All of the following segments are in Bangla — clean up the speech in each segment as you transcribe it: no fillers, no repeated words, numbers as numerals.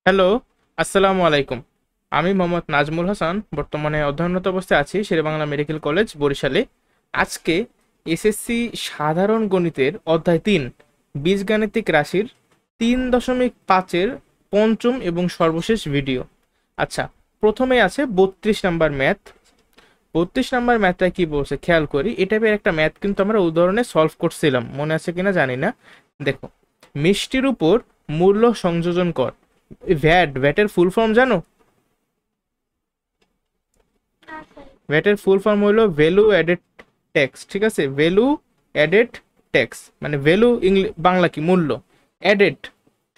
হ্যালো, আসসালামু আলাইকুম। আমি মোহাম্মদ নাজমুল হাসান, বর্তমানে অধ্যয়নরত অবস্থায় আছি শেরেবাংলা মেডিকেল কলেজ বরিশালে। আজকে এসএসসি সাধারণ গণিতের অধ্যায় 3 বীজগাণিতিক রাশির 3.5-এর পঞ্চম এবং সর্বশেষ ভিডিও। আচ্ছা, প্রথমে আছে 32 নাম্বার ম্যাথ। 32 নাম্বার ম্যাথটা কি বলছে খেয়াল করি। এই টাইপের একটা ম্যাথ কিন্তু আমরা উদাহরণে সলভ করছিলাম, মনে আছে কিনা জানি না। দেখো, মিষ্টির উপর মূল্য সংযোজন কর। ভ্যাটের ফুল ফর্ম জানো? ভ্যাটের ফুল ফর্ম হলো ভ্যালু অ্যাডেড ট্যাক্স। ঠিক আছে, ভ্যালু অ্যাডেড ট্যাক্স মানে ভ্যালু বাংলা কি মূল্য, অ্যাডেড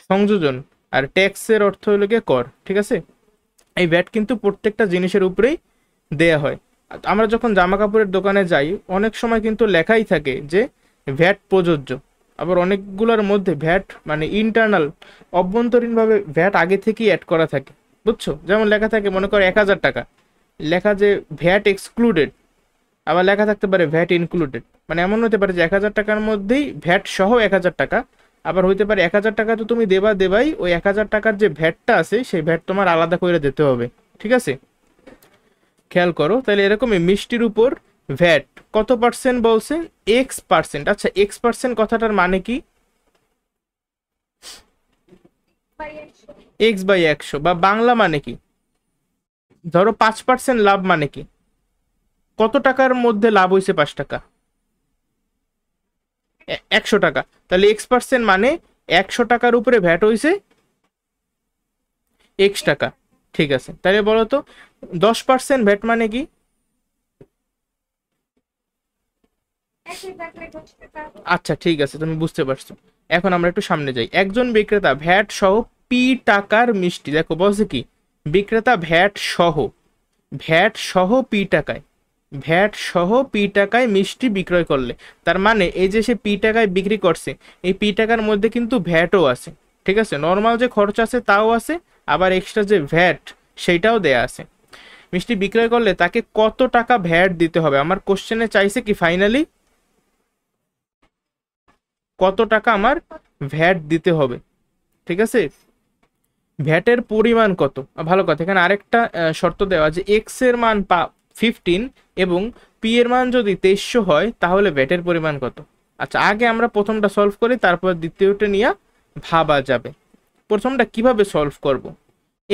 সংযোজন, আর ট্যাক্সের অর্থ হলো গিয়ে কর। ঠিক আছে, এই ভ্যাট কিন্তু প্রত্যেকটা জিনিসের উপরেই দেয়া হয়। আমরা যখন জামা কাপড়ের দোকানে যাই অনেক সময় কিন্তু লেখাই থাকে যে ভ্যাট প্রযোজ্য। আবার অনেকগুলোর মধ্যে ভ্যাট মানে ইন্টারনাল, অভ্যন্তরীণভাবে ভ্যাট আগে থেকেই অ্যাড করা থাকে। বুঝছো? যেমন লেখা থাকে, মনে করো 1000 টাকা, লেখা যে ভ্যাট এক্সক্লুডেড। আবার লেখা থাকতে পারে ভ্যাট ইনক্লুডেড। মানে এমন হতে পারে যে 1000 টাকার মধ্যেই ভ্যাট সহ 1000 টাকা। আবার হইতে পারে 1000 টাকা তো তুমি দেবাই, ওই 1000 টাকার যে ভ্যাটটা আছে সেই ভ্যাট তোমার আলাদা করে দিতে হবে। ঠিক আছে, খেয়াল করো। তাহলে এরকমই মিষ্টির উপর ভ্যাট কত পার্সেন্ট বলছে? X%। আচ্ছা, X% কথাটার মানে কি? X/100, বা বাংলা মানে কি? ধরো 5% লাভ মানে কি? কত টাকার মধ্যে লাভ হয়েছে 5 টাকা? 100 টাকা। তাহলে X% মানে 100 টাকার উপরে ভ্যাট হয়েছে X টাকা। ঠিক আছে, তাহলে বলো তো 10% ভ্যাট মানে কি? আচ্ছা ঠিক আছে, তুমি বুঝতে পারছো। এখন আমরা একটু সামনে যাই। একজন বিক্রেতা ভ্যাট সহ P টাকার মিষ্টি, দেখো বলছে কি বিক্রেতা ভ্যাট সহ P টাকায় মিষ্টি বিক্রয় করলে, তার মানে এই যে সে P টাকায় বিক্রি করছে, এই P টাকার মধ্যে কিন্তু ভ্যাটও আছে। ঠিক আছে, নর্মাল যে খরচ আছে তাও আছে, আবার এক্সট্রা যে ভ্যাট সেইটাও দেয়া আছে। মিষ্টি বিক্রয় করলে তাকে কত টাকা ভ্যাট দিতে হবে? আমার কোশ্চেনে চাইছে কি ফাইনালি কত টাকা আমার ভ্যাট দিতে হবে। ঠিক আছে, ভ্যাটের পরিমাণ কত? ভালো কথা, এখানে আরেকটা শর্ত দেওয়া যে এক্স এর মান 15 এবং পি এর মান যদি 2300 হয় তাহলে ভ্যাটের পরিমাণ কত। আচ্ছা, আগে আমরা প্রথমটা সলভ করি, তারপর দ্বিতীয়টা নিয়ে ভাবা যাবে। প্রথমটা কিভাবে সলভ করব?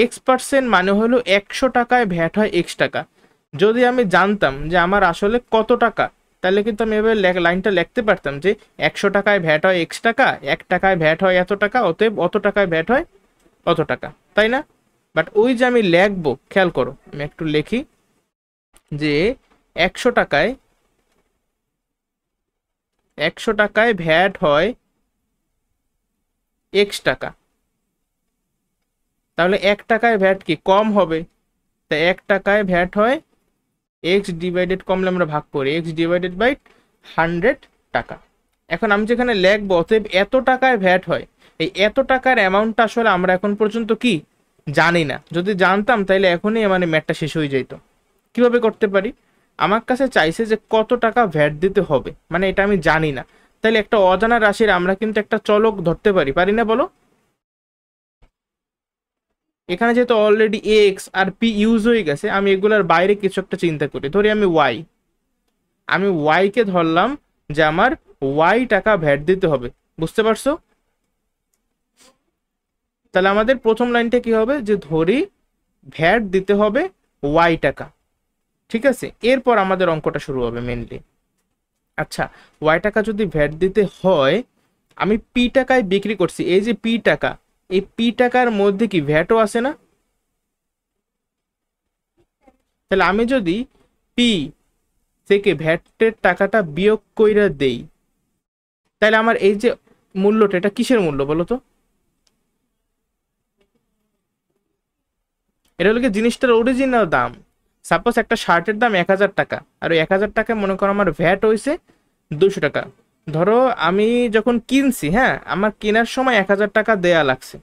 X% মানে হলো 100 টাকায় ভ্যাট হয় X টাকা। যদি আমি জানতাম যে আমার আসলে কত টাকা, তাহলে কিন্তু আমি এভাবে লাইনটা লিখতে পারতাম যে 100 টাকায় ভ্যাট হয় X টাকা, 1 টাকায় ভ্যাট হয় এত টাকা, অতএব অত টাকায় ভ্যাট হয় অত টাকা, তাই না? বাট ওই যে আমি লিখবো, খেয়াল করো, আমি একটু লিখি যে 100 টাকায় 100 টাকায় ভ্যাট হয় X টাকা। তাহলে 1 টাকায় ভ্যাট কি কম হবে? তাই 1 টাকায় ভ্যাট হয় এক্স ডিভাইডেড, কমলে আমরা ভাগ করি X/100 টাকা। এখন আমি যেখানে লিখবো অতএব এত টাকায় ভ্যাট হয়, এই এত টাকার অ্যামাউন্টটা আসলে আমরা এখন পর্যন্ত কি জানি না। যদি জানতাম তাহলে এখনই মানে ম্যাথটা শেষ হয়ে যেত। কিভাবে করতে পারি? আমার কাছে চাইছে যে কত টাকা ভ্যাট দিতে হবে, মানে এটা আমি জানি না। তাহলে একটা অজানা রাশির আমরা কিন্তু একটা চলক ধরতে পারি না বলো? এখানে যেহেতু অলরেডি এক্স আর পি ইউজ হয়ে গেছে, আমি এগুলোর বাইরে কিছু একটা চিন্তা করি। ধরি আমি ওয়াই কে ধরলাম যে আমার ওয়াই টাকা ভ্যাট দিতে হবে। বুঝতে পারছো? তাহলে আমাদের প্রথম লাইনটা কি হবে, যে ধরি ভ্যাট দিতে হবে ওয়াই টাকা। ঠিক আছে, এরপর আমাদের অঙ্কটা শুরু হবে মেনলি। আচ্ছা, ওয়াই টাকা যদি ভ্যাট দিতে হয়, আমি পি টাকায় বিক্রি করছি, এই যে পি টাকা, এই পি টাকার মধ্যে কি ভ্যাটও আছে না? তাহলে আমি যদি পি থেকে ভ্যাটের টাকাটা বিয়োগ কইরা দেই, তাহলে আমার এই যে মূল্যটা, এটা কিসের মূল্য বলো তো? এটা হলো কি জিনিসটার অরিজিনাল দাম। সাপোজ একটা শার্টের দাম 1000 টাকা, আর ওই 1000 টাকায় মনে করো আমার ভ্যাট হয়েছে 200 টাকা। ধরো আমি যখন কিনছি, হ্যাঁ, আমার কেনার সময় 1000 টাকা দেয়া লাগছে,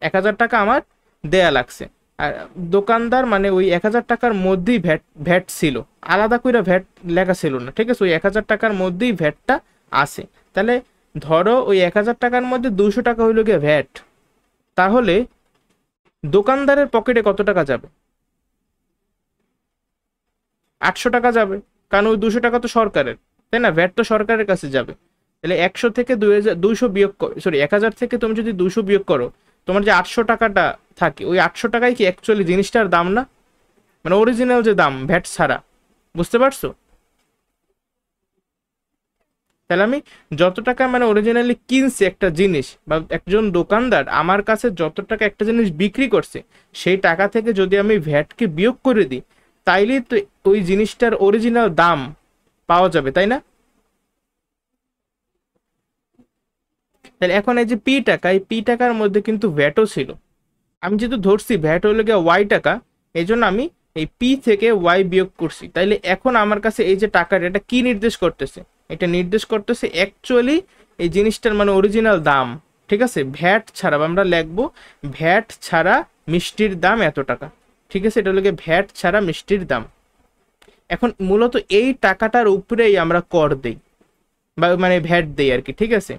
1000 টাকা আমার দেয়া লাগছে। আর দোকানদার মানে ওই 1000 টাকার মধ্যেই ভ্যাট ভ্যাট ছিল, আলাদা করে ভ্যাট লেখা ছিল না। ঠিক আছে, ওই 1000 টাকার মধ্যেই ভ্যাটটা আছে। তাহলে ধরো ওই 1000 টাকার মধ্যে 200 টাকা হইল গিয়ে ভ্যাট। তাহলে দোকানদারের পকেটে কত টাকা যাবে? 800 টাকা যাবে, কারণ ওই 200 টাকা তো সরকারের, তাই না? ভ্যাট তো সরকারের কাছে যাবে। তাহলে 100 থেকে 200 বিয়োগ, সরি 1000 থেকে তুমি যদি 200 বিয়োগ করো, তোমার যে 800 টাকাটা থাকে, ওই 800 টাকাই কি অ্যাকচুয়ালি জিনিসটার দাম না? মানে অরিজিনাল যে দাম ভ্যাট ছাড়া, বুঝতে পারছো? তাহলে আমি যত টাকা মানে অরিজিনালি কিনছি একটা জিনিস, বা একজন দোকানদার আমার কাছে যত টাকা একটা জিনিস বিক্রি করছে, সেই টাকা থেকে যদি আমি ভ্যাটকে বিয়োগ করে দিই, তাইলেই তো ওই জিনিসটার অরিজিনাল দাম পাওয়া যাবে, তাই না? তাহলে এখন এই যে পি টাকা, এই পি টাকার মধ্যে কিন্তু ভ্যাটও ছিল। আমি যেহেতু ধরছি ভ্যাট হলো গিয়ে ওয়াই টাকা, এই জন্য আমি এই পি থেকে ওয়াই বিয়োগ করছি। তাইলে এখন আমার কাছে এই যে টাকাটা, এটা কি নির্দেশ করতেছে? এটা নির্দেশ করতেছে অ্যাকচুয়ালি এই জিনিসটার মানে অরিজিনাল দাম। ঠিক আছে, ভ্যাট ছাড়া, বা আমরা লিখবো ভ্যাট ছাড়া মিষ্টির দাম এত টাকা। ঠিক আছে, এটা হলো গিয়ে ভ্যাট ছাড়া মিষ্টির দাম। এখন মূলত এই টাকাটার উপরেই আমরা কর দেই, বা মানে ভ্যাট দেই আর কি। ঠিক আছে,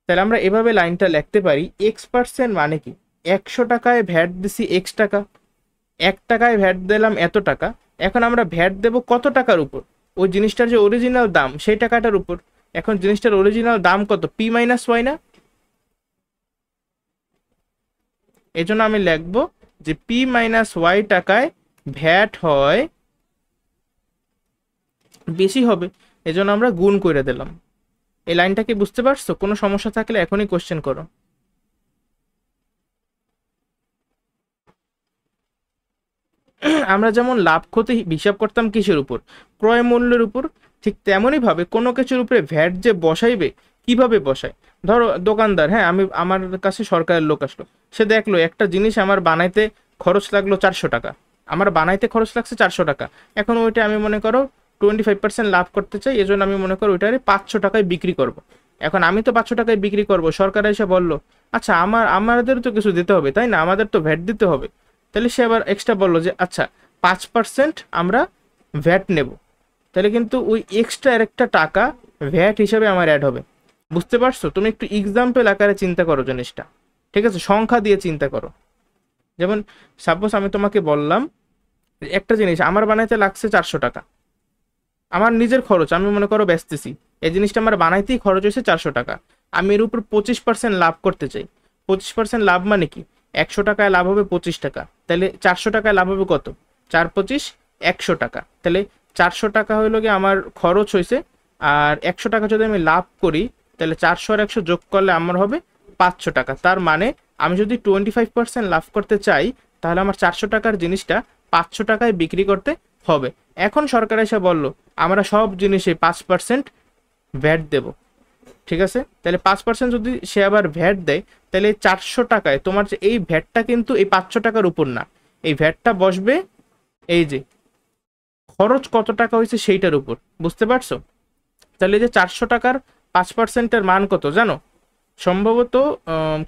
তাহলে আমরা এভাবে লাইনটা লিখতে পারি, X% মানে কি, 100 টাকায় ভ্যাট দিছি X টাকা, 1 টাকায় ভ্যাট দিলাম এত টাকা। এখন আমরা ভ্যাট দেব কত টাকার উপর? ওই জিনিসটার যে অরিজিনাল দাম সেই টাকাটার উপর। এখন জিনিসটার অরিজিনাল দাম কত? পি মাইনাস ওয়াই না? এই জন্য আমি লিখবো যে পি মাইনাস ওয়াই টাকায় ভ্যাট হয় বেশি হবে, এজন্য আমরা গুণ করে দিলাম। এই লাইনটা কি বুঝতে পারছো? কোনো সমস্যা থাকলে এখনই কোশ্চেন করো। আমরা যেমন লাভ ক্ষতি হিসাব করতাম কিসের উপর? ক্রয় মূল্যের উপর। ঠিক তেমনই ভাবে কোনো কিছুর উপরে ভ্যাট যে বসাইবে, কিভাবে বসায়? ধরো দোকানদার, হ্যাঁ, আমার কাছে সরকারের লোক আসলো, সে দেখলো একটা জিনিস আমার বানাইতে খরচ লাগলো 400 টাকা, আমার বানাইতে খরচ লাগছে 400 টাকা। এখন ওইটা আমি মনে করো 25% লাভ করতে চাই, এজন্য আমি মনে করো ওইটারে 500 টাকায় বিক্রি করব। এখন আমি তো 500 টাকায় বিক্রি করব, সরকার এসে বললো আচ্ছা আমাদের তো কিছু দিতে হবে, তাই না? আমাদের তো ভ্যাট দিতে হবে। তাহলে সে আবার এক্সট্রা বললো যে আচ্ছা 5% আমরা ভ্যাট নেব। তাহলে কিন্তু ওই এক্সট্রা আরেকটা টাকা ভ্যাট হিসাবে আমার অ্যাড হবে। বুঝতে পারছো? তুমি একটু এক্সাম্পল আকারে চিন্তা করো জিনিসটা। ঠিক আছে, সংখ্যা দিয়ে চিন্তা করো। যেমন সাপোজ আমি তোমাকে বললাম একটা জিনিস আমার বানাইতে লাগছে 400 টাকা, আমার নিজের খরচ, আমি মনে করো বেচতেছি, এই জিনিসটা আমার বানাইতেই খরচ হয়েছে 400 টাকা। আমি এর উপর 25% লাভ করতে চাই। 25% লাভ মানে কি? 100 টাকায় লাভ হবে 25 টাকা, তাহলে 400 টাকায় লাভ হবে কত? 4 25 100 টাকা। তাহলে 400 টাকা হইলো গিয়ে আমার খরচ হয়েছে, আর 100 টাকা যদি আমি লাভ করি, তাহলে 400 আর 100 যোগ করলে আমার হবে 500 টাকা। তার মানে আমি যদি 25% লাভ করতে চাই, তাহলে আমার 400 টাকার জিনিসটা 500 টাকায় বিক্রি করতে হবে। এখন সরকার এসে বলল আমরা সব জিনিসে 5% ভ্যাট দেব। ঠিক আছে, তাহলে 5% যদি সে আবার ভ্যাট দেয়, তাহলে 400 টাকায় তোমার যে এই ভ্যাটটা কিন্তু এই 500 টাকার উপর না, এই ভ্যাটটা বসবে এই যে খরচ কত টাকা হয়েছে সেইটার উপর। বুঝতে পারছো? তাহলে এই যে 400 টাকার 5%-এর মান কত জানো? সম্ভবত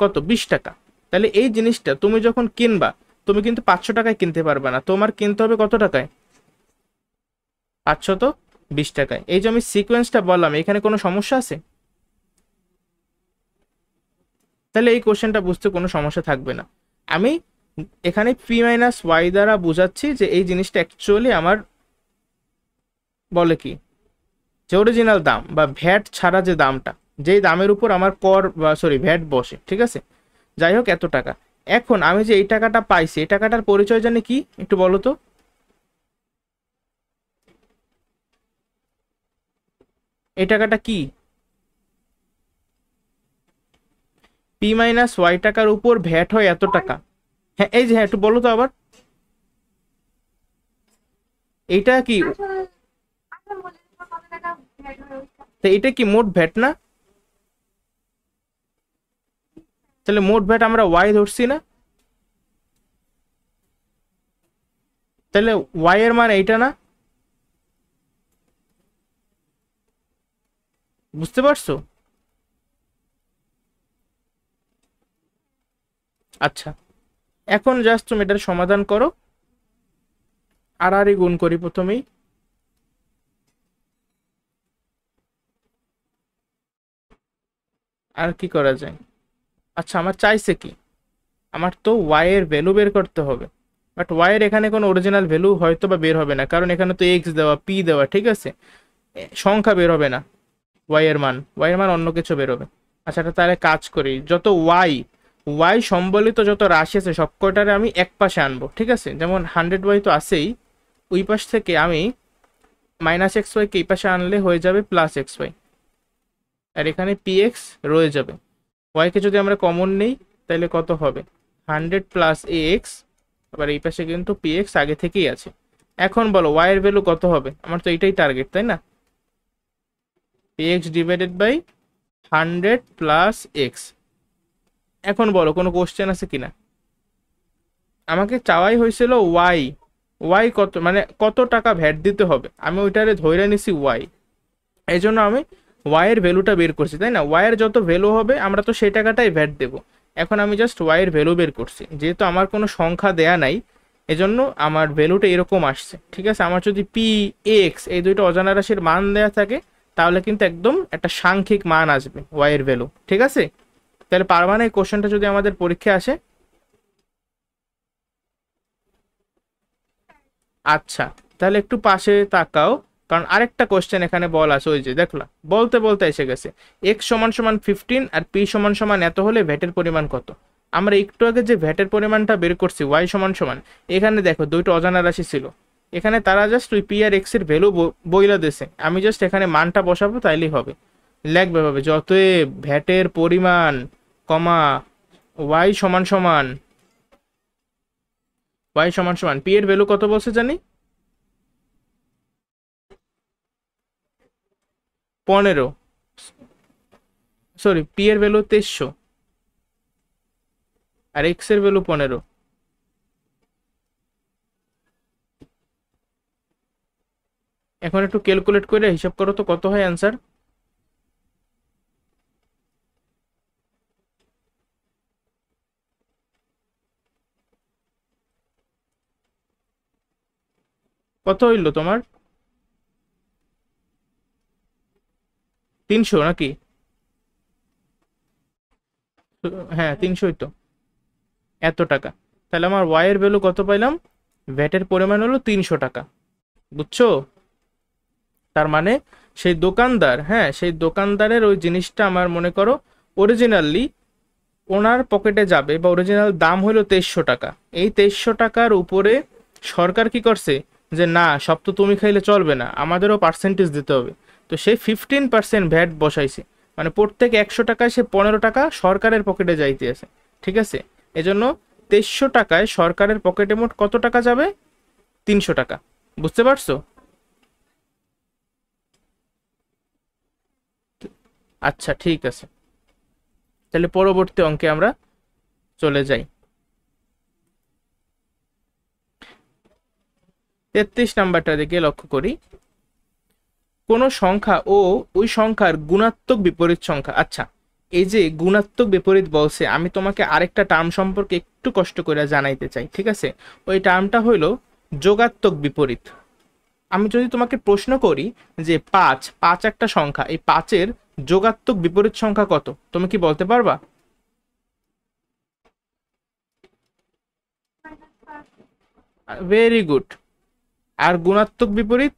কত, 20 টাকা। তাহলে এই জিনিসটা তুমি যখন কিনবা, তুমি কিন্তু 500 টাকায় কিনতে পারবে না, তোমার কিনতে হবে কত টাকায়? 520 টাকায়। এই যে আমি সিকোয়েন্সটা বললাম, এখানে কোনো সমস্যা আছে? তাহলে এই কোশ্চেনটা বুঝতে কোনো সমস্যা থাকবে না। আমি এখানে পি মাইনাস ওয়াই দ্বারা বুঝাচ্ছি যে এই জিনিসটা অ্যাকচুয়ালি আমার বলে কি, যে অরিজিনাল দাম বা ভ্যাট ছাড়া যে দামটা, যেই দামের উপর আমার কর বা সরি ভ্যাট বসে। ঠিক আছে, যাই হোক এত টাকা। এখন আমি যে এই টাকাটা পাইছি, এই টাকাটার পরিচয় জানি কি একটু বলো তো? এই টাকাটা কি? পি মাইনাস ওয়াই টাকার উপর ভ্যাট হয় এত টাকা। হ্যাঁ এই যে, হ্যাঁ একটু বলো তো আবার, এইটা কি? তো এটা কি মোট ভ্যাট না? তাহলে মোট ভ্যাট আমরা ওয়াই ধরছি না? তাহলে ওয়াই এর মান এইটা না? বুঝতে পারছো? আচ্ছা, এখন জাস্ট তুমি এটার সমাধান করো। আর আরই গুণ করি প্রথমেই। আর কি করা যায়? আচ্ছা, আমার চাইছে কি? আমার তো ওয়াই এর ভ্যালু বের করতে হবে, বাট ওয়াই এর এখানে কোনো অরিজিনাল ভ্যালু হয়তো বা বের হবে না, কারণ এখানে তো এক্স দেওয়া, পি দেওয়া, ঠিক আছে, সংখ্যা বের হবে না, ওয়াই এর মান অন্য কিছু বের হবে। আচ্ছা এটা তাহলে কাজ করি, যত ওয়াই ওয়াই সম্বলিত যত রাশি আছে সব কয়টারে আমি এক পাশে আনবো, ঠিক আছে, যেমন 100y তো আছেই, ওই পাশ থেকে আমি -xy কে এই পাশে আনলে হয়ে যাবে +xy, আর এখানে px রয়ে যাবে। y কে যদি আমরা কমন নেই তাহলে কত হবে, 100 + ax, আবার এই পাশে কিন্তু px আগে থেকেই আছে। এখন বলো y এর ভ্যালু কত হবে, আমার তো এটাই টার্গেট তাই না, px ডিভাইডেড বাই 100 + x। এখন বলো কোনো কোশ্চেন আছে কিনা, আমাকে চাওয়াই হয়েছিল ওয়াই, ওয়াই কত মানে কত টাকা ভ্যাট দিতে হবে, আমি ওইটারে ধরে নিছি ওয়াই, এই জন্য আমি ওয়াই এর ভ্যালুটা বের করছি তাই না, ওয়াই এর যত ভ্যালু হবে আমরা তো সেই টাকাটাই ভ্যাট দেবো। এখন আমি জাস্ট ওয়াই এর ভ্যালু বের করছি, যেহেতু আমার কোনো সংখ্যা দেয়া নাই এজন্য আমার ভ্যালুটা এরকম আসছে, ঠিক আছে। আমার যদি পি এক্স এই দুইটা অজানা রাশির মান দেয়া থাকে তাহলে কিন্তু একদম একটা সাংখ্যিক মান আসবে ওয়াই এর ভ্যালু, ঠিক আছে। তাহলে পারবা না এই কোশ্চেনটা যদি আমাদের পরীক্ষায় আসে? আচ্ছা তাহলে একটু পাশে তাকাও, কারণ আরেকটা কোশ্চেন এখানে বল আছে, ওই যে দেখলা বলতে বলতে এসে গেছে, এক্স সমান সমান 15 আর পি সমান সমান এত হলে ভ্যাটের পরিমাণ কত। আমরা একটু আগে যে ভ্যাটের পরিমাণটা বের করছি ওয়াই সমান সমান, এখানে দেখো দুইটা অজানা রাশি ছিল, এখানে তারা জাস্ট ওই পি আর এক্স এর ভ্যালু বইলা দিছে, আমি জাস্ট এখানে মানটা বসাবো তাইলেই হবে। লাগবে ভাবে যতএব ভ্যাটের পরিমাণ কমা ওয়াই সমান সমান, ওয়াই সমান সমান পি এর ভ্যালু কত বলছে জানি, 15, সরি পি এর ভ্যালু 2300 আর এক্স এর ভ্যালু 15। এখন একটু ক্যালকুলেট করে হিসাব করো তো কত হয় অ্যান্সার। কত হইলো তোমার, 300 নাকি? হ্যাঁ 300ই তো, এত টাকা। তাহলে আমার ওয়াই এর ভ্যালু কত পাইলাম, ভ্যাটের পরিমাণ হলো 300 টাকা, বুঝছো। তার মানে সেই দোকানদার, হ্যাঁ সেই দোকানদারের ওই জিনিসটা আমার মনে করো অরিজিনালি ওনার পকেটে যাবে, বা অরিজিনাল দাম হলো 2300 টাকা, এই 2300 টাকার উপরে সরকার কি করছে যে না সব তো তুমি খাইলে চলবে না, আমাদেরও পার্সেন্টেজ দিতে হবে, তো সেই 15% ভ্যাট বসাইছে, মানে প্রত্যেক 100 টাকায় সে 15 টাকা সরকারের পকেটে যাইতে আছে, ঠিক আছে। এজন্য 2300 টাকায় সরকারের পকেটে মোট কত টাকা যাবে, 300 টাকা, বুঝতে পারছো। আচ্ছা ঠিক আছে, তাহলে পরবর্তী অঙ্কে আমরা চলে যাই। 33 নাম্বারটা দিকে লক্ষ্য করি, কোন সংখ্যা ও ওই সংখ্যার গুণাত্মক বিপরীত সংখ্যা। আচ্ছা এই যে গুণাত্মক বিপরীত বলছে, আমি তোমাকে আরেকটা টার্ম সম্পর্কে একটু কষ্ট করে জানাইতে চাই, ঠিক আছে। ওই টার্মটা হইল যোগাত্মক বিপরীত। আমি যদি তোমাকে প্রশ্ন করি যে পাঁচ পাঁচ একটা সংখ্যা, এই পাঁচের যোগাত্মক বিপরীত সংখ্যা কত, তুমি কি বলতে পারবা? Very good. আর গুণাত্মক বিপরীত,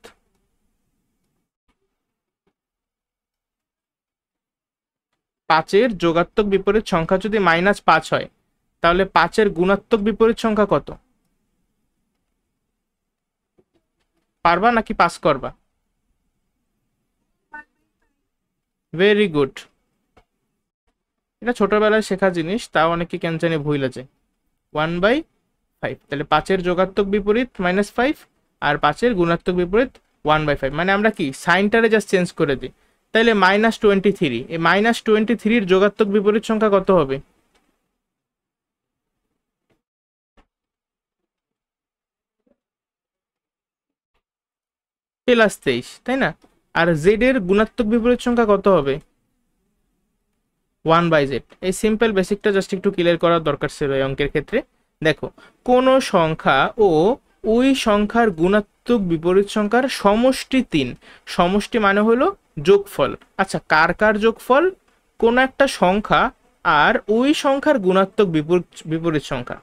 পাঁচের যোগাত্মক বিপরীত সংখ্যা যদি -5 হয় তাহলে পাঁচের গুণাত্মক বিপরীত সংখ্যা কত, পারবা নাকি পাস করবা? ভেরি গুড, এটা ছোটবেলায় শেখা জিনিস, তাও অনেকে কেন জানি ভুলে যায়। 1/5, তাহলে পাঁচের যোগাত্মক বিপরীত -5 আর পাঁচের গুণাত্মক বিপরীত 1/5, মানে আমরা কি সাইনটারে জাস্ট চেঞ্জ করে দিই, তাহলে -23, এই -23-র যোগাত্মক বিপরীত সংখ্যা কত হবে? +23, তাই না। আর জেড এর গুণাত্মক বিপরীত সংখ্যা কত হবে? 1/z। এই সিম্পল বেসিকটা জাস্ট একটু ক্লিয়ার করার দরকার ছিল এই অঙ্কের ক্ষেত্রে। দেখো কোন সংখ্যা ও ওই সংখ্যার গুণাত্মক বিপরীত সংখ্যার সমষ্টি 3, সমষ্টি মানে হলো যোগফল। আচ্ছা কার কার যোগফল, কোন একটা সংখ্যা আর ওই সংখ্যার গুণাত্মক বিপরীত বিপরীত সংখ্যা।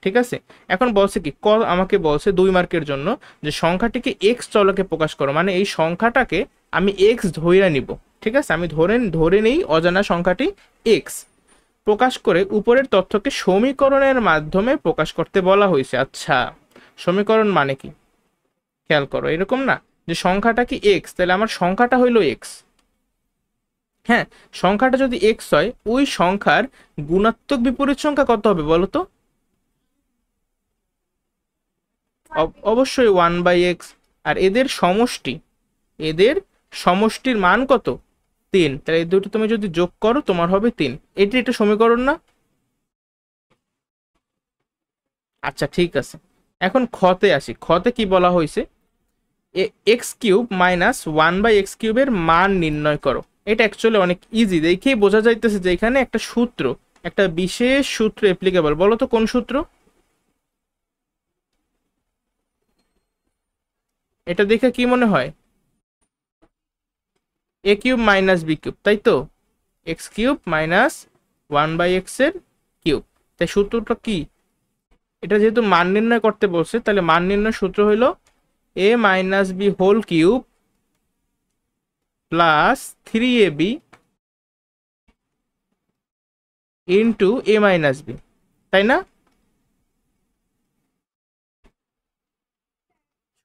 ঠিক আছে, এখন বলছে কি আমাকে বলছে 2 মার্কের জন্য যে সংখ্যাটিকে এক্স চলকে প্রকাশ করো, মানে এই সংখ্যাটাকে আমি এক্স ধরে নিব। ঠিক আছে, আমি ধরে নেই অজানা সংখ্যাটি এক্স, প্রকাশ করে উপরের তথ্যকে সমীকরণের মাধ্যমে প্রকাশ করতে বলা হয়েছে। আচ্ছা, সমীকরণ মানে কি খেয়াল করো, এরকম না যে সংখ্যাটা কি এক্স, তাহলে আমার সংখ্যাটা হইলো এক্স। হ্যাঁ, সংখ্যাটা যদি এক্স হয়, ওই সংখ্যার গুণাত্মক বিপরীত সংখ্যা কত হবে বলো তো? অবশ্যই 1/x। আর এদের সমষ্টির মান কত? 3। তাহলে এই দুটো তুমি যদি যোগ করো তোমার হবে 3। এটি একটা সমীকরণ না? আচ্ছা ঠিক আছে, এখন খতে আসি। খতে কি বলা হয়েছে? এক্স কিউব মাইনাস 1/x কিউবের মান নির্ণয় করো। এটা অ্যাকচুয়ালি অনেক ইজি, দেখেই বোঝা যাইতেছে যে এখানে একটা সূত্র, একটা বিশেষ সূত্র অ্যাপ্লিকেবল। বলো তো কোন সূত্র? এটা দেখে কি মনে হয়? এ কিউব মাইনাস বি কিউব, তাই তো? এক্স কিউব মাইনাস 1/x এর কিউব। তাই সূত্রটা কি? এটা যেহেতু মান নির্ণয় করতে বলছে, তাহলে মান নির্ণয় সূত্র হইল a minus b whole cube plus 3ab into a minus b, তাই না?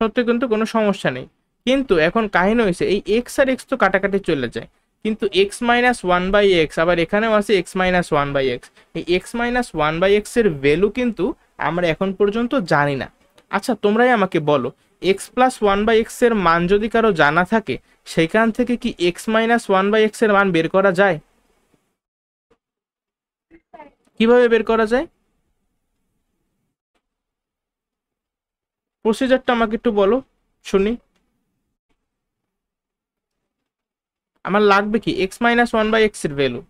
সত্যি কিন্তু কোনো সমস্যা নেই। কিন্তু এখন কাহিনী হয়েছে, এই এক্স আর এক্স তো কাটাকাটি চলে যায়, কিন্তু এক্স মাইনাস 1/x, আবার এখানেও আছে এক্স মাইনাস 1/x। এই এক্স মাইনাস 1/x এর ভ্যালু কিন্তু আমরা এখন পর্যন্ত জানি না। আচ্ছা তোমরাই আমাকে বলো, এক্স প্লাস 1/x এর মান যদি কারো জানা থাকে, সেখান থেকে কি এক্স মাইনাস 1/x এর মান বের করা যায়? কিভাবে বের করা যায়? প্রসিজারটা আমাকে একটু বলো শুনি। আমার লাগবে কি এক্স মাইনাস 1/x এর ভ্যালু,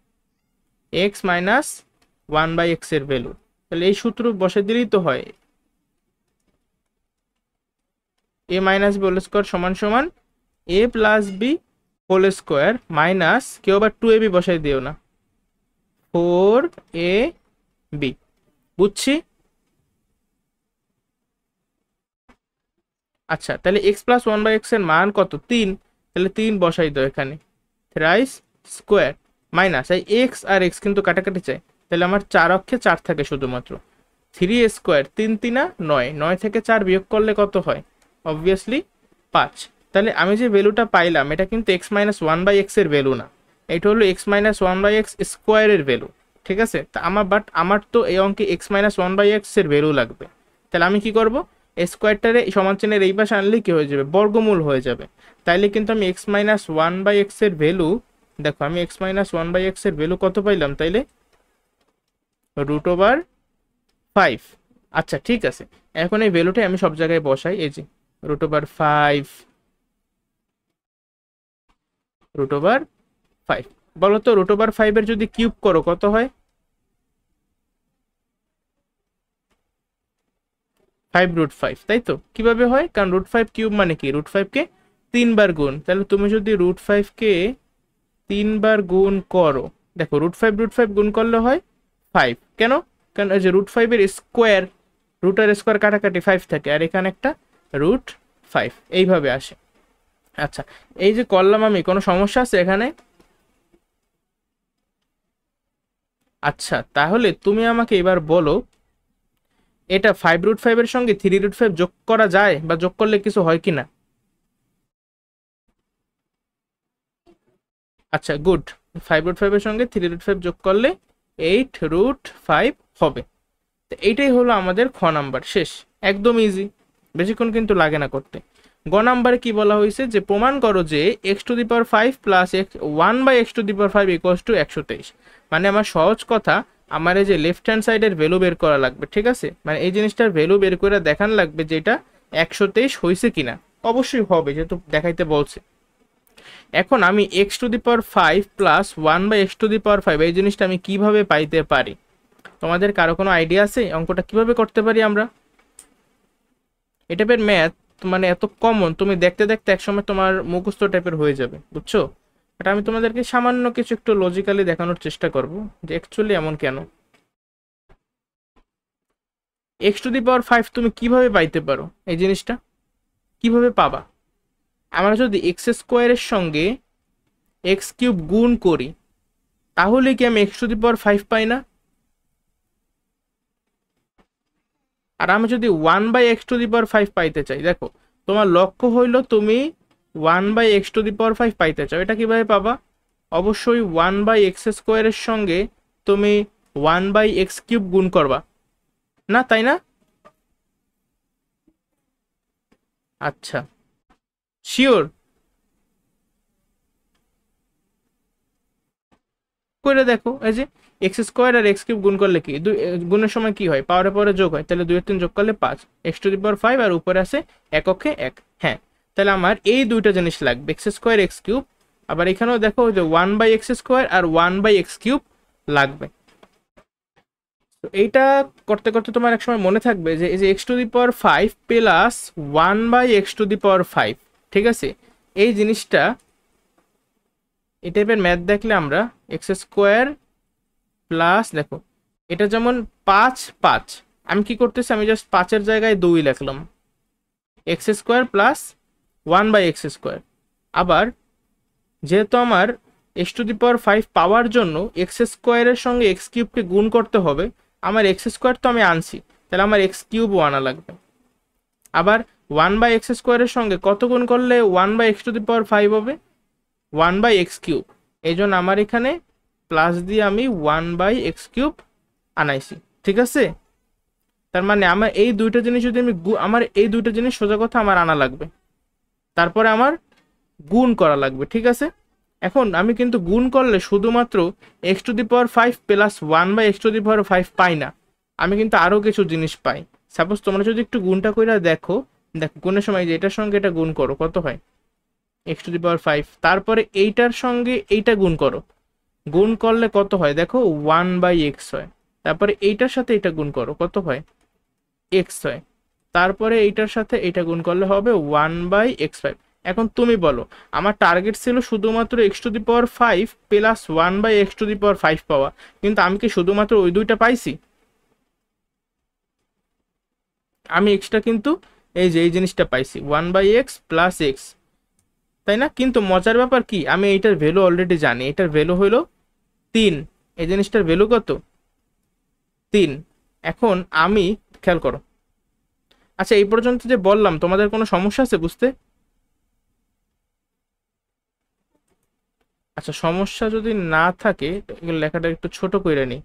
এক্স মাইনাস 1/x এর ভ্যালু। তাহলে এই সূত্র বসে দিলেই তো হয়, a minus b whole square সমান সমান a plus b whole square minus, কেউ আবার 2ab বসাই দিও না, 4ab। বুঝছি। আচ্ছা তাহলে এক্স প্লাস 1/x এর মান কত? 3। তাহলে 3 বসাই দাও এখানে, থ্রাইস স্কোয়ার মাইনাস এই এক্স আর এক্স কিন্তু কাটাকাটি চাই, তাহলে আমার 4 অক্ষে 4 থাকে শুধুমাত্র, 3 স্কোয়ার 3 3 9, 9 থেকে 4 বিয়োগ করলে কত হয়? অবভিয়াসলি 5। তাহলে আমি যে ভ্যালুটা পাইলাম এটা কিন্তু এক্স মাইনাস 1/x এর ভ্যালু না, এটা হলো এক্স মাইনাস 1/x স্কোয়ারের ভ্যালু। ঠিক আছে, তা আমার তো এই অঙ্কে এক্স মাইনাস 1/x এর ভ্যালু লাগবে। তাহলে আমি কি করব? স্কোয়ারটারে সমান চিহ্নের এই পাশে আনলে কি হয়ে যাবে? বর্গমূল হয়ে যাবে। তাইলে কিন্তু আমি এক্স মাইনাস 1/x এর ভ্যালু, দেখো আমি এক্স মাইনাস 1/x এর ভ্যালু কত পাইলাম? তাইলে √5। আচ্ছা ঠিক আছে, এখন এই ভ্যালুটাই আমি সব জায়গায় বসাই, এই যে √5, √5। বলো তো √5 এর যদি কিউব করো কত হয়? 5√5, তাই তো? কিভাবে হয়? কারণ √5 কিউব মানে কি? √5 কে 3 বার গুণ। তাহলে তুমি যদি √5 কে 3 বার গুণ করো, দেখো √5 গুণ করলে হয় 5। কেন? কারণ এই যে √5 এর স্কোয়ার, রুটের স্কোয়ার কাটাকাটি 5 থাকে, আর এখানে একটা √5 এইভাবে আসে। আচ্ছা এই যে করলাম আমি, কোনো সমস্যা আছে এখানে? আচ্ছা তাহলে তুমি আমাকে এবার বলো, এটা 5√5 এর সঙ্গে 3√5 যোগ করা যায়, বা যোগ করলে কিছু হয় কিনা? আচ্ছা গুড, 5√5 এর সঙ্গে 3√5 যোগ করলে 8√5 হবে। তো এইটাই হলো আমাদের খ নাম্বার, শেষ। একদম ইজি, বেশিক্ষণ কিন্তু লাগে না করতে। গ নাম্বারে কি বলা হয়েছে? যে প্রমাণ করো যে x⁵ plus 1/x⁵ equals to 123। মানে আমার সহজ কথা, আমার এই যে লেফট হ্যান্ড সাইডের ভ্যালু বের করা লাগবে। ঠিক আছে, মানে এই জিনিসটার ভ্যালু বের করে দেখান লাগবে যে এটা 123 হয়েছে কিনা। অবশ্যই হবে, যেহেতু দেখাইতে বলছে। এখন আমি x⁵ প্লাস 1/x⁵ এই জিনিসটা আমি কিভাবে পাইতে পারি? তোমাদের কারো কোনো আইডিয়া আছে অঙ্কটা কিভাবে করতে পারি আমরা? এটা টাইপের ম্যাথ মানে এত কমন, তুমি দেখতে দেখতে একসময় তোমার মুখস্থ টাইপের হয়ে যাবে, বুঝছো? এটা আমি তোমাদেরকে সামান্য কিছু একটু লজিক্যালি দেখানোর চেষ্টা করব যে অ্যাকচুয়ালি এমন কেন। x⁵ তুমি কিভাবে পাইতে পারো এই জিনিসটা, কিভাবে পাবা? আমরা যদি x² সঙ্গে x³ গুণ করি তাহলে কি আমি x⁵ পাই না? আর আমি যদি 1/x⁵ পাইতে চাই, দেখো তোমার লক্ষ্য হইল তুমি 1/x⁵ পাইতে চাও, এটা কিভাবে পাবা? অবশ্যই 1/x² সঙ্গে তুমি 1/x³ গুণ করবা না, তাই না? আচ্ছা, শিওর করে দেখো। এই যে x² আর x³ গুণ করলে কি গুণের সময় কি হয়? পাওয়ারে পাওয়ারে যোগ হয়, তাহলে 2 আর 3 যোগ করলে 5, x⁵ আর উপরে আছে এককে 1। হ্যাঁ, তাহলে আমার এই দুইটা জিনিস লাগবে, x² x³। আবার এখানেও দেখো যে 1/x² আর 1/x³ লাগবে। তো এইটা করতে করতে তোমার একসময় মনে থাকবে যে এই যে x⁵ প্লাস 1/x⁵, ঠিক আছে? এই জিনিসটা, এই টাইপের ম্যাথ দেখলে আমরা x² প্লাস, দেখো এটা যেমন 5 5, আমি কি করতেছি, আমি জাস্ট 5-এর জায়গায় 2 লিখলাম, x² প্লাস 1/x²। আবার যেহেতু আমার x⁵ পাওয়ার জন্য x² এর সঙ্গে x³ গুণ করতে হবে, আমার x² তো আমি আনছি, তাহলে আমার x³ আনা লাগবে। আবার 1/x² এর সঙ্গে কত গুণ করলে 1/x⁵ হবে? 1/x³। এই জন্য আমার এখানে প্লাস দিয়ে আমি 1/x³ আনাইছি, ঠিক আছে? তার মানে আমার এই দুইটা জিনিস যদি আমি আমার এই দুইটা জিনিস সোজা কথা আমার আনা লাগবে, তারপরে আমার গুণ করা লাগবে, ঠিক আছে? এখন আমি কিন্তু গুণ করলে শুধুমাত্র x⁵ প্লাস 1/x⁵ পাই না, আমি কিন্তু আরো কিছু জিনিস পাই। সাপোজ তোমরা যদি একটু গুণটা কইরা দেখো, দেখো গুণের সময় যে এটার সঙ্গে এটা গুণ করো, কত হয়? x⁵। তারপরে এইটার সঙ্গে এইটা গুণ করো, গুণ করলে কত হয়? দেখো 1/x হয়। তারপরে এইটার সাথে এটা গুণ করো, কত হয়? x হয়। তারপরে এইটার সাথে এটা গুণ করলে হবে 1/x5। এখন তুমি বলো, আমার টার্গেট ছিল শুধুমাত্র x⁵ প্লাস 1/x⁵ পাওয়া, কিন্তু আমি কি শুধুমাত্র ওই দুইটা পাইছি? আমি এক্সট্রা কিন্তু এই যে এই জিনিসটা পাইছি 1/x প্লাস x, তাই না? কিন্তু মজার ব্যাপার কি, আমি এইটার ভ্যালু অলরেডি জানি, এটার ভ্যালু হলো 3। এই জিনিসটার ভ্যালু কত? 3। এখন আমি, খেয়াল করো, আচ্ছা এই পর্যন্ত যে বললাম তোমাদের কোনো সমস্যা আছে বুঝতে? আচ্ছা, সমস্যা যদি না থাকে লেখাটা একটু ছোট করে নিই।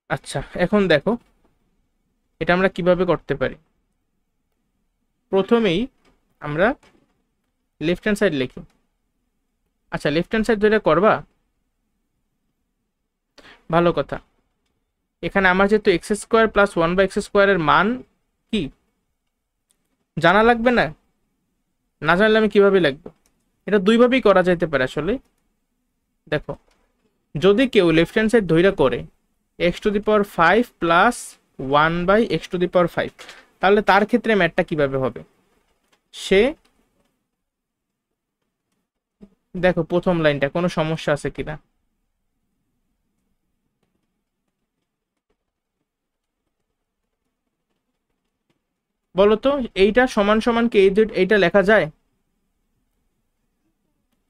আচ্ছা, এখন দেখো এটা আমরা কিভাবে করতে পারি। প্রথমেই আমরা লেফট হ্যান্ড সাইড লিখি। আচ্ছা, লেফট হ্যান্ড সাইড যেটা করবা, ভালো কথা, এখানে আমার যেহেতু x² প্লাস 1/x² এর মান কি জানা লাগবে না? না জানলে আমি কিভাবে লিখবো? এটা দুইভাবেই করা যাইতে পারে আসলে। দেখো, যদি কেউ লেফট হ্যান্ড সাইড ধইরা করে x⁵ প্লাস 1/x⁵, তাহলে তার ক্ষেত্রে ম্যাথটা কিভাবে হবে? সে, দেখো প্রথম লাইনটা কোনো সমস্যা আছে কিনা, বলতো? এইটা সমান সমান কি এইটা লেখা যায়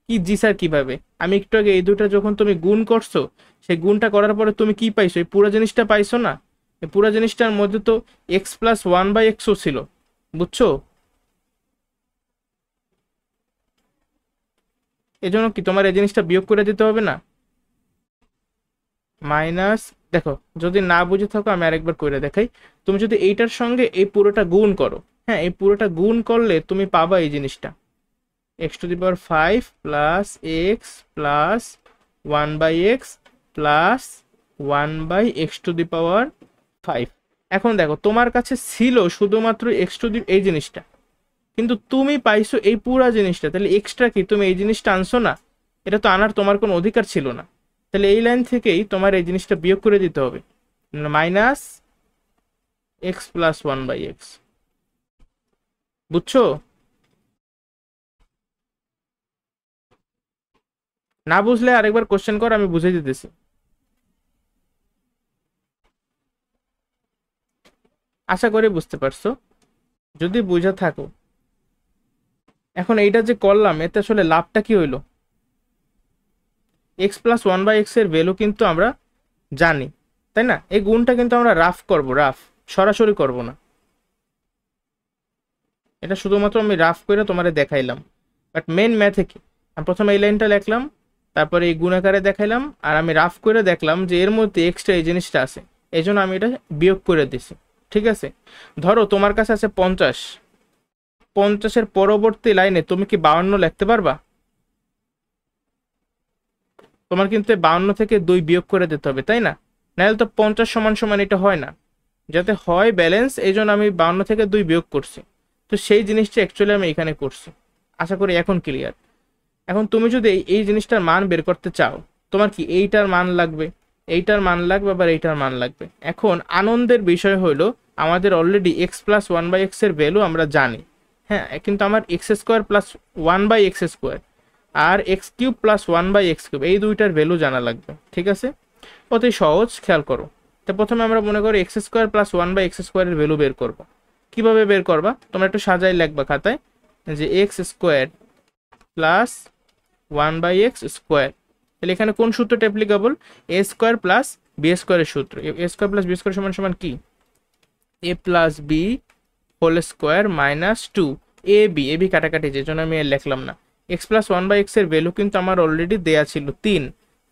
কি? জি স্যার, কিভাবে? আমি একটু আগে এই দুটা যখন তুমি গুণ করছো, সেই গুণটা করার পরে তুমি কি পাইছো? এই পুরো জিনিসটা পাইছো না? এই পুরো জিনিসটার মধ্যে তো x প্লাস 1/x ছিল, বুঝছো? এজন্য কি তোমার এই জিনিসটা বিয়োগ করে দিতে হবে না? মাইনাস, দেখো যদি না বুঝে থাকো আমি আরেকবার করে দেখাই। তুমি যদি এইটার সঙ্গে এই পুরোটা গুণ করো, হ্যাঁ এই পুরোটা গুণ করলে তুমি পাবা এই জিনিসটা, x⁵ plus x plus 1/x plus 1/x⁵। এখন দেখো তোমার কাছে ছিল শুধুমাত্র এই জিনিসটা, কিন্তু তুমি পাইছো এই পুরা জিনিসটা, তাহলে এক্সট্রা কি তুমি এই জিনিসটা আনছো না? এটা তো আনার তোমার কোনো অধিকার ছিল না। তাহলে এই লাইন থেকেই তোমার এই জিনিসটা বিয়োগ করে দিতে হবে, minus x plus one by x. বুঝছো? না বুঝলে আরেকবার কোশ্চেন কর, আমি বুঝে দিতেছি। আশা করি বুঝতে পারছো। যদি বুঝে থাকো, এখন এইটা যে করলাম এতে আসলে লাভটা কি হইলো? X plus one by x এর ভ্যালু কিন্তু আমরা জানি, তাই না? এই গুণটা কিন্তু আমরা রাফ করব, রাফ, সরাসরি করব না। এটা শুধুমাত্র আমি রাফ করে তোমারে দেখাইলাম। বাট মেন ম্যাথে কি, আমি প্রথমে এই লাইনটা লিখলাম, তারপরে এই গুণ আকারে দেখাইলাম, আর আমি রাফ করে দেখলাম যে এর মধ্যে এক্সট্রা এই জিনিসটা আছে, এই জন্য আমি এটা বিয়োগ করে দিছি। ঠিক আছে, ধরো তোমার কাছে আছে 50, 50-এর পরবর্তী লাইনে তুমি কি 52 লিখতে পারবা? তোমার কিন্তু 52 থেকে 2 বিয়োগ করে দিতে হবে, তাই না? নাহলে তো 50 সমান সমান এটা হয় না। যাতে হয় ব্যালেন্স, এই জন্য আমি 52 থেকে 2 বিয়োগ করছি। তো সেই জিনিসটা অ্যাকচুয়ালি আমি এখানে করছি। আশা করি এখন ক্লিয়ার। এখন তুমি যদি এই জিনিসটার মান বের করতে চাও, তোমার কি এইটার মান লাগবে, এইটার মান লাগবে, আবার এইটার মান লাগবে। এখন আনন্দের বিষয় হলো আমাদের already x plus one by x এর ভ্যালু আমরা জানি। হ্যাঁ, কিন্তু আমার x square plus one by x square আর x cube plus one by x cube, এই দুইটার ভ্যালু জানা লাগবে। ঠিক আছে, অতি সহজ, খেয়াল করো। তো প্রথমে আমরা মনে করি x square plus one by x স্কোয়ারের ভ্যালু বের করবো। কিভাবে বের করবা? তোমরা একটু সাজাই লিখবা খাতায়, যে x square plus one by x square. তাহলে এখানে কোন সূত্রটা applicable? A square plus b স্কোয়ারের সূত্র। A square plus b square সমান সমান কি? A plus b whole square minus two a b. A b কাটাকাটি, যে জন্য আমি লিখলাম না। X plus one by x এর ভ্যালু কিন্তু আমার অলরেডি দেয়া ছিল 3।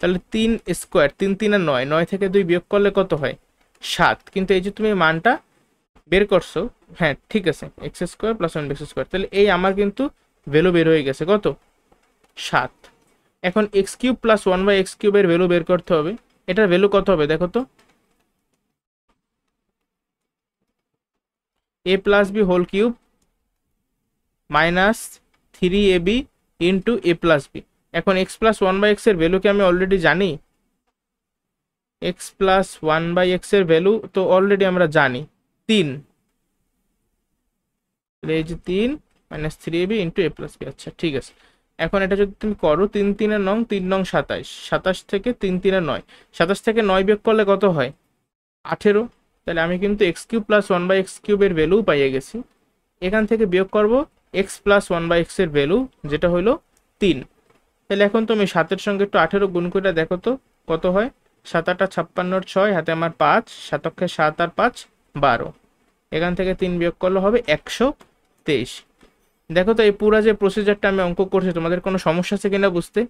তাহলে 3 স্কোয়ার, 3 3 আর 9, 9 থেকে 2 বিয়োগ করলে কত হয়? 7। কিন্তু এই যে তুমি মানটা বের করছো, হ্যাঁ ঠিক আছে, x square plus one x square, তাহলে এই আমার কিন্তু ভ্যালু বের হয়ে গেছে কত? 7। এখন x cube plus one by x কিউবের ভ্যালু বের করতে হবে। এটার ভ্যালু কত হবে দেখো তো? A plus b whole cube minus 3ab into a plus b. এখন x plus one by x এর ভ্যালু কি আমি অলরেডি জানি? X plus one by x এর ভ্যালু তো অলরেডি আমরা জানি 3। এই যে 3 minus 3ab into a plus b. আচ্ছা ঠিক আছে, এখন এটা যদি তুমি করো, 3 3 এর নং, 3 নং 27, 27 থেকে 3 3 এর 9, 27 থেকে 9 বিয়োগ করলে কত হয়? 18। তাহলে আমি কিন্তু x cube plus one by x কিউবের ভ্যালু পাইয়ে গেছি। এখান থেকে বিয়োগ করব x plus one by x এর ভ্যালু, যেটা হলো 3। তাহলে এখন তুমি 7-এর সঙ্গে একটু 18 গুণ করে দেখো তো কত হয়? 7 8 56, 6 হাতে আমার 5, 7 7 আর 5 12। এখান থেকে 3 বিয়োগ করলে হবে 123। দেখো তো এই পুরা যে প্রসিজারটা আমি অঙ্ক করছি, তোমাদের কোনো সমস্যা আছে কিনা বুঝতে?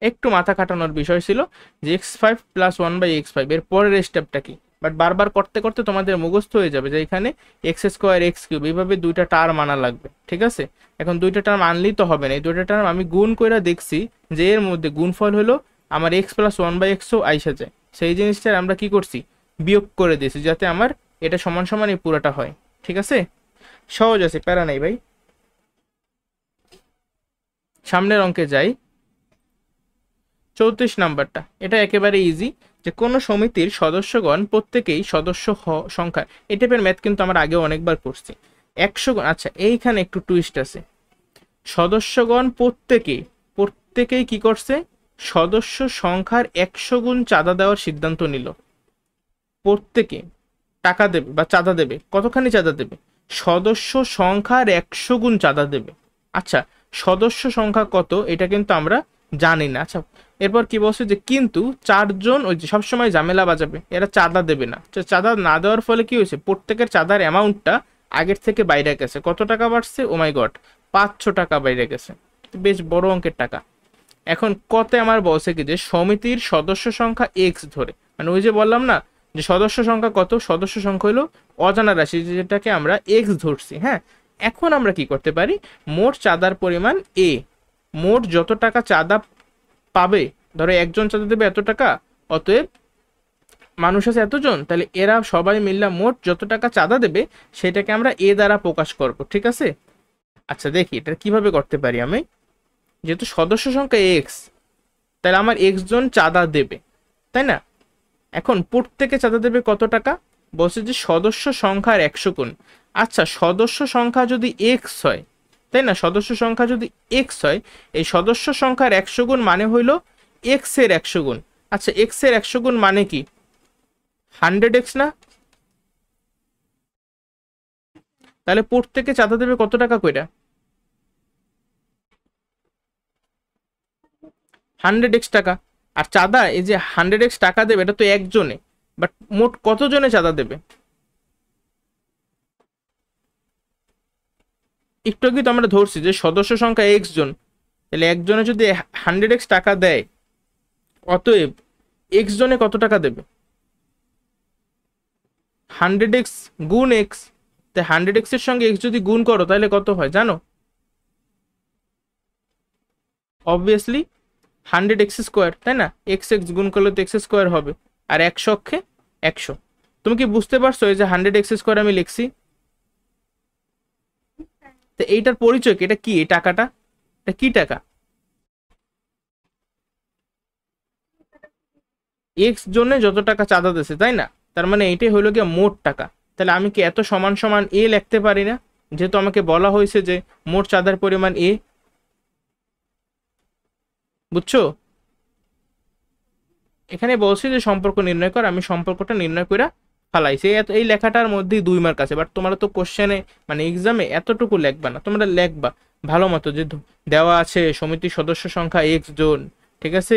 একটু মাথা খাটানোর বিষয় ছিল যে x5 plus one by x5 এর পরের স্টেপটা কি, বাট বারবার করতে করতে তোমাদের মুখস্থ হয়ে যাবে যে এখানে এক্স স্কোয়ার এক্স কিউব, এইভাবে দুইটা টার্ম আনা লাগবে। ঠিক আছে, এখন দুইটা টার্ম আনলেই তো হবে না, এই দুইটা টার্ম আমি গুণ করে দেখছি যে এর মধ্যে গুণফল হলো আমার এক্স প্লাস ওয়ান বাই এক্সও আইসা যায়। সেই জিনিসটার আমরা কি করছি? বিয়োগ করে দিয়েছি, যাতে আমার এটা সমান সমান এই পুরোটা হয়। ঠিক আছে, সহজ আছে, প্যারা নাই ভাই। সামনের অঙ্কে যাই। 34 নাম্বারটা, এটা একেবারে ইজি, যে কোনো সমিতির সদস্যগণ প্রত্যেকেই সদস্য সংখ্যা। এই টাইপের ম্যাথ কিন্তু আমরা আগে অনেকবার করছি। 100 গণ, আচ্ছা এইখানে একটু টুইস্ট আছে। সদস্যগণ প্রত্যেকেই কি করছে? সদস্য সংখ্যার 100 গুণ চাঁদা দেওয়ার সিদ্ধান্ত নিল। প্রত্যেকে টাকা দেবে বা চাঁদা দেবে, কতখানি চাঁদা দেবে? সদস্য সংখ্যার 100 গুণ চাঁদা দেবে। আচ্ছা, সদস্য সংখ্যা কত এটা কিন্তু আমরা জানি না। আচ্ছা, এরপর কি বলছে যে কিন্তু 4 জন, ওই যে সবসময় ঝামেলা বাজাবে, এরা চাঁদা দেবে না। চাঁদা না দেওয়ার ফলে কি হয়েছে? প্রত্যেকের চাঁদার অ্যামাউন্টটা আগের থেকে বাইরে গেছে। কত টাকা বাড়ছে? ও মাই গড, 500 টাকা বাইরে গেছে, বেশ বড় অঙ্কের টাকা। এখন কতে আমার বলছে কি যে সমিতির সদস্য সংখ্যা এক্স ধরে, মানে ওই যে বললাম না যে সদস্য সংখ্যা কত? সদস্য সংখ্যা হলো অজানা রাশি, যেটাকে আমরা এক্স ধরছি। হ্যাঁ, এখন আমরা কি করতে পারি? মোট চাঁদার পরিমাণ এ, মোট যত টাকা চাঁদা পাবে, ধরো একজন চাঁদা দেবে এত টাকা, অতএব মানুষ আছে এতজন, তাহলে এরা সবাই মিললে মোট যত টাকা চাঁদা দেবে সেটাকে আমরা এ দ্বারা প্রকাশ করব, ঠিক আছে? আচ্ছা দেখি এটা কিভাবে করতে পারি আমি। যেহেতু সদস্য সংখ্যা এক্স, তাহলে আমার এক্স জন চাঁদা দেবে, তাই না? এখন প্রত্যেকে চাঁদা দেবে কত টাকা? বলছে যে সদস্য সংখ্যার 100 গুণ। আচ্ছা সদস্য সংখ্যা যদি এক্স হয়, তাই না, সদস্য সংখ্যা যদি এক্স হয়, এই সদস্য সংখ্যার 100 গুণ মানে হইল এক্স এর 100 গুণ। আচ্ছা এক্স এর 100 গুণ মানে কি? 100x না? তাহলে প্রত্যেকে চাঁদা দেবে কত টাকা কইরা? 100x টাকা। আর চাঁদা এই যে 100x টাকা দেবে এটা তো একজনে, বাট মোট কতজনে চাঁদা দেবে? একটু আগে তো আমরা ধরছি যে সদস্য সংখ্যা এক্স জন, তাহলে একজনে যদি 100x টাকা দেয়, অতএব এক্স জনে কত টাকা দেবে? 100x গুণ এক্স। তাই 100x এর সঙ্গে এক্স যদি গুণ করো তাহলে কত হয় জানো? অবভিয়াসলি 100x², তাই না? এক্স এক্স গুণ করলে তো এক্স স্কোয়ার হবে, আর 100 অক্ষে 100। তুমি কি বুঝতে পারছো এই যে 100x² আমি লিখছি? তো এইটার পরিচয় কি? এটা কি এই টাকাটা? এটা কি টাকা? এক্স জন্য যত টাকা চাঁদা দিয়েছে, তাই না? তার মানে এইটাই হলো গিয়ে মোট টাকা। তাহলে আমি কি এত সমান সমান এ লিখতে পারি না? যেহেতু আমাকে বলা হয়েছে যে মোট চাঁদার পরিমাণ এ। বুঝছো? এখানে বলছি যে সম্পর্ক নির্ণয় কর, আমি সম্পর্কটা নির্ণয় করে ফালাইছি। এই লেখাটার মধ্যেই 2 মার্ক আছে, বাট তোমরা তো কোশ্চেনে মানে এক্সামে এতটুকু লিখবা না, তোমরা লিখবা ভালো মতো যে দেওয়া আছে সমিতির সদস্য সংখ্যা এক্স জন, ঠিক আছে,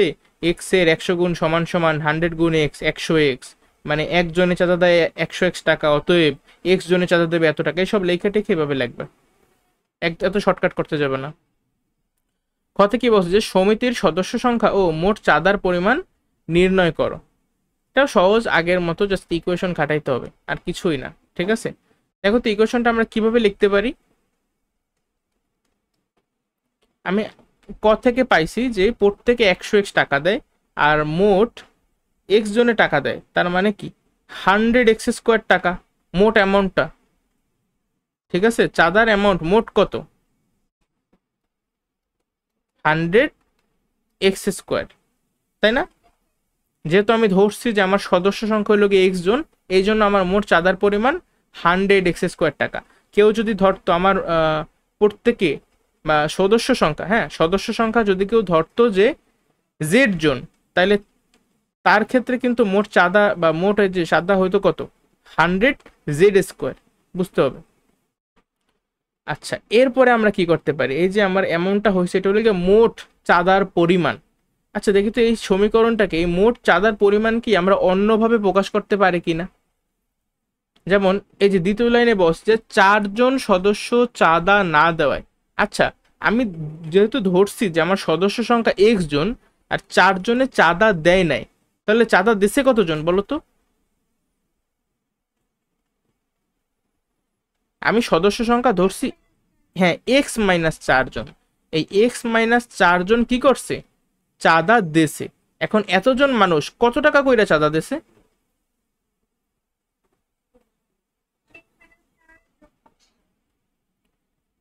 এক্স এর 100 গুণ সমান সমান 100 গুণ এক্স, 100x, মানে একজনে চাঁদা দেয় 100x টাকা, অতএব এক্স জনে চাঁদা দেবে এত টাকা। এইসব লেখা টেখে এভাবে লিখবে, এত শর্টকাট করতে যাবে না। কথা কি বলছে যে সমিতির সদস্য সংখ্যা ও মোট চাঁদার পরিমাণ নির্ণয় করো। এটাও সহজ, আগের মতো জাস্ট ইকুয়েশন খাটাইতে হবে, আর কিছুই না, ঠিক আছে? দেখো তো ইকুয়েশনটা আমরা কিভাবে লিখতে পারি। আমি ক থেকে পাইছি যে প্রত্যেকে 100x টাকা দেয় আর মোট এক্স জনে টাকা দেয়, তার মানে কি 100x² টাকা মোট অ্যামাউন্টটা, ঠিক আছে? চাঁদার অ্যামাউন্ট মোট কত? 100x², তাই না? যেহেতু আমি ধরছি যে আমার সদস্য সংখ্যা হলো গিয়ে এক্স জন, এই জন্য আমার মোট চাঁদার পরিমাণ 100x² টাকা। কেউ যদি ধরতো আমার প্রত্যেকে বা সদস্য সংখ্যা, হ্যাঁ সদস্য সংখ্যা যদি কেউ ধরতো যে জেড জন, তাহলে তার ক্ষেত্রে কিন্তু মোট চাঁদা বা মোট যে চাঁদা হয়তো কত? 100z², বুঝতে হবে। আচ্ছা এরপরে আমরা কি করতে পারি? এই যে আমার অ্যামাউন্টটা হয়েছে এটা হলো গিয়ে মোট চাঁদার পরিমাণ। আচ্ছা দেখি তো এই সমীকরণটাকে, এই মোট চাঁদার পরিমাণ কি আমরা অন্যভাবে প্রকাশ করতে পারি কিনা। যেমন এই যে দ্বিতীয় লাইনে বলছে যে 4 জন সদস্য চাঁদা না দেওয়ায়। আচ্ছা আমি যেহেতু ধরছি যে আমার সদস্য সংখ্যা এক্স জন আর 4 জনে চাঁদা দেয় নাই, তাহলে চাঁদা দিছে কতজন বলো তো? আমি সদস্য সংখ্যা ধরছি, হ্যাঁ x-4 জন। এই x-4 জন কি করছে? চাঁদা দেছে। এখন এতজন মানুষ কত টাকা কইরা চাঁদা দেছে?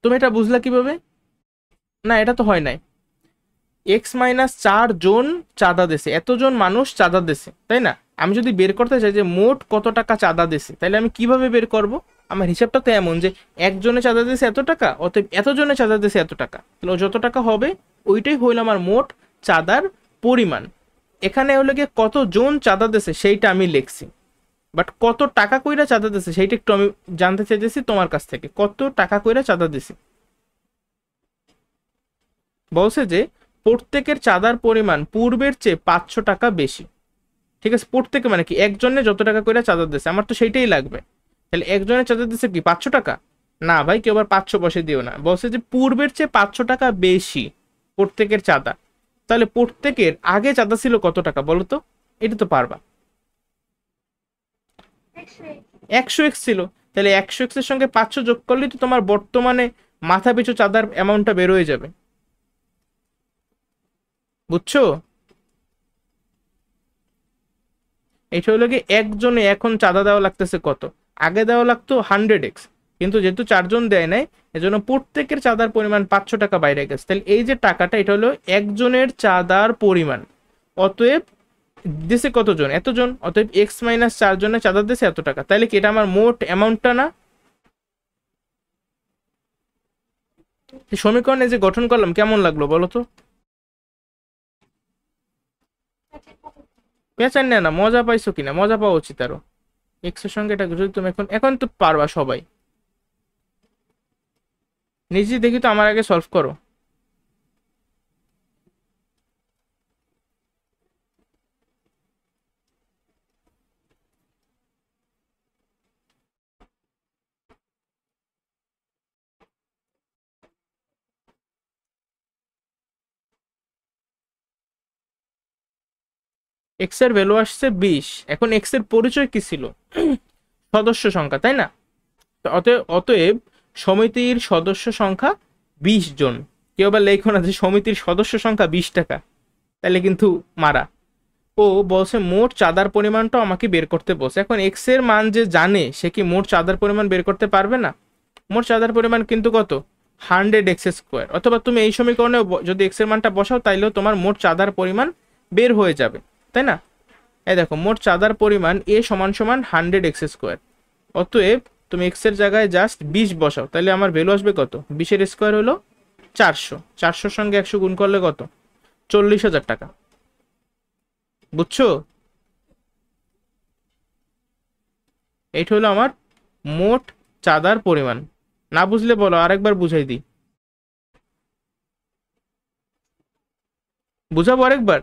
তুমি এটা বুঝলা কিভাবে? না এটা তো হয় নাই। x-4 জন চাঁদা দেছে, এতজন মানুষ চাঁদা দেছে, তাই না? আমি যদি বের করতে চাই যে মোট কত টাকা চাঁদা দেছে, তাহলে আমি কিভাবে বের করব? আমার হিসাবটা তো এমন যে একজনে চাঁদা দিয়েছে এত টাকা, অতএব এতজনে চাঁদা দিয়েছে এত টাকা, তাহলে যত টাকা হবে ওইটাই হইল আমার মোট চাঁদার পরিমাণ। এখানে হলো গিয়ে কতজন চাঁদা দিয়েছে সেইটা আমি লিখছি, বাট কত টাকা কইরা চাঁদা দিয়েছে সেইটা একটু আমি জানতে চাইতেছি তোমার কাছ থেকে, কত টাকা কইরা চাঁদা দিছে। বলছে যে প্রত্যেকের চাঁদার পরিমাণ পূর্বের চেয়ে 500 টাকা বেশি, ঠিক আছে? প্রত্যেকে মানে কি একজনে যত টাকা কইরা চাঁদা দিছে, আমার তো সেইটাই লাগবে। তাহলে একজনের চাঁদা দিছে কি 500 টাকা? না ভাই, কেউ আবার 500 বসে দিও না, বলছে যে পূর্বের চেয়ে 500 টাকা বেশি প্রত্যেকের চাঁদা। তাহলে প্রত্যেকের আগে চাঁদা ছিল কত টাকা বলো তো? এটা তো পারবা। 100x ছিল, তাহলে 100x এর সঙ্গে 500 যোগ করলেই তো তোমার বর্তমানে মাথা পিছু চাঁদার অ্যামাউন্টটা বের হয়ে যাবে। বুঝছো? এটা হলো কি একজনে এখন চাঁদা দেওয়া লাগতেছে কত, আগে দেওয়া লাগতো 100x, কিন্তু যেহেতু 4জন দেয় নাই এজন্য প্রত্যেকের চাঁদার পরিমাণ 500 টাকা বাইরে গেছে। তাহলে এই যে টাকাটা এটা হলো একজনের চাঁদার পরিমাণ, অতএব দিছে কতজন, এতজন, অতএব এক্স মাইনাস 4 জনের চাঁদা দিছে এত টাকা। তাহলে কি এটা আমার মোট অ্যামাউন্টটা না? সমীকরণে যে গঠন করলাম কেমন লাগলো বলো তো? পেঁচান না, মজা পাইছো কিনা? মজা পাওয়া উচিত আরো। এক্স এর সঙ্গে এটা যদি তুমি এখন এখন তো পারবা সবাই, নিজে দেখি তো, আমার আগে সলভ করো। এক্স এর ভ্যালু আসছে 20, এখন এক্স এর পরিচয় কি ছিল? সদস্য সংখ্যা, তাই না? তো অতএব সমিতির সদস্য সংখ্যা 20 জন। কেউ আবার লেখো না যে সমিতির সদস্য সংখ্যা 20 টাকা, তাহলে কিন্তু মারা। ও বলছে মোট চাঁদার পরিমাণটা আমাকে বের করতে বলছে। এখন এক্স এর মান যে জানে সে কি মোট চাঁদার পরিমাণ বের করতে পারবে না? মোট চাঁদার পরিমাণ কিন্তু কত, 100x²। অথবা তুমি এই সমীকরণে যদি এক্স এর মানটা বসাও তাইলেও তোমার মোট চাঁদার পরিমাণ বের হয়ে যাবে, তাই না? এই দেখো মোট চাঁদার পরিমাণ এ সমান সমান 100x²। অতএব তুমি এক্স এর জায়গায় জাস্ট 20 বসাও, তাহলে আমার ভ্যালু আসবে কত, 20 এর স্কোয়ার হলো 400, 400 সঙ্গে 100 গুণ করলে কত, 40,000 টাকা। বুঝছো? এইটা হলো আমার মোট চাঁদার পরিমাণ। না বুঝলে বলো, আরেকবার বুঝাই দিই, বুঝাবো আরেকবার?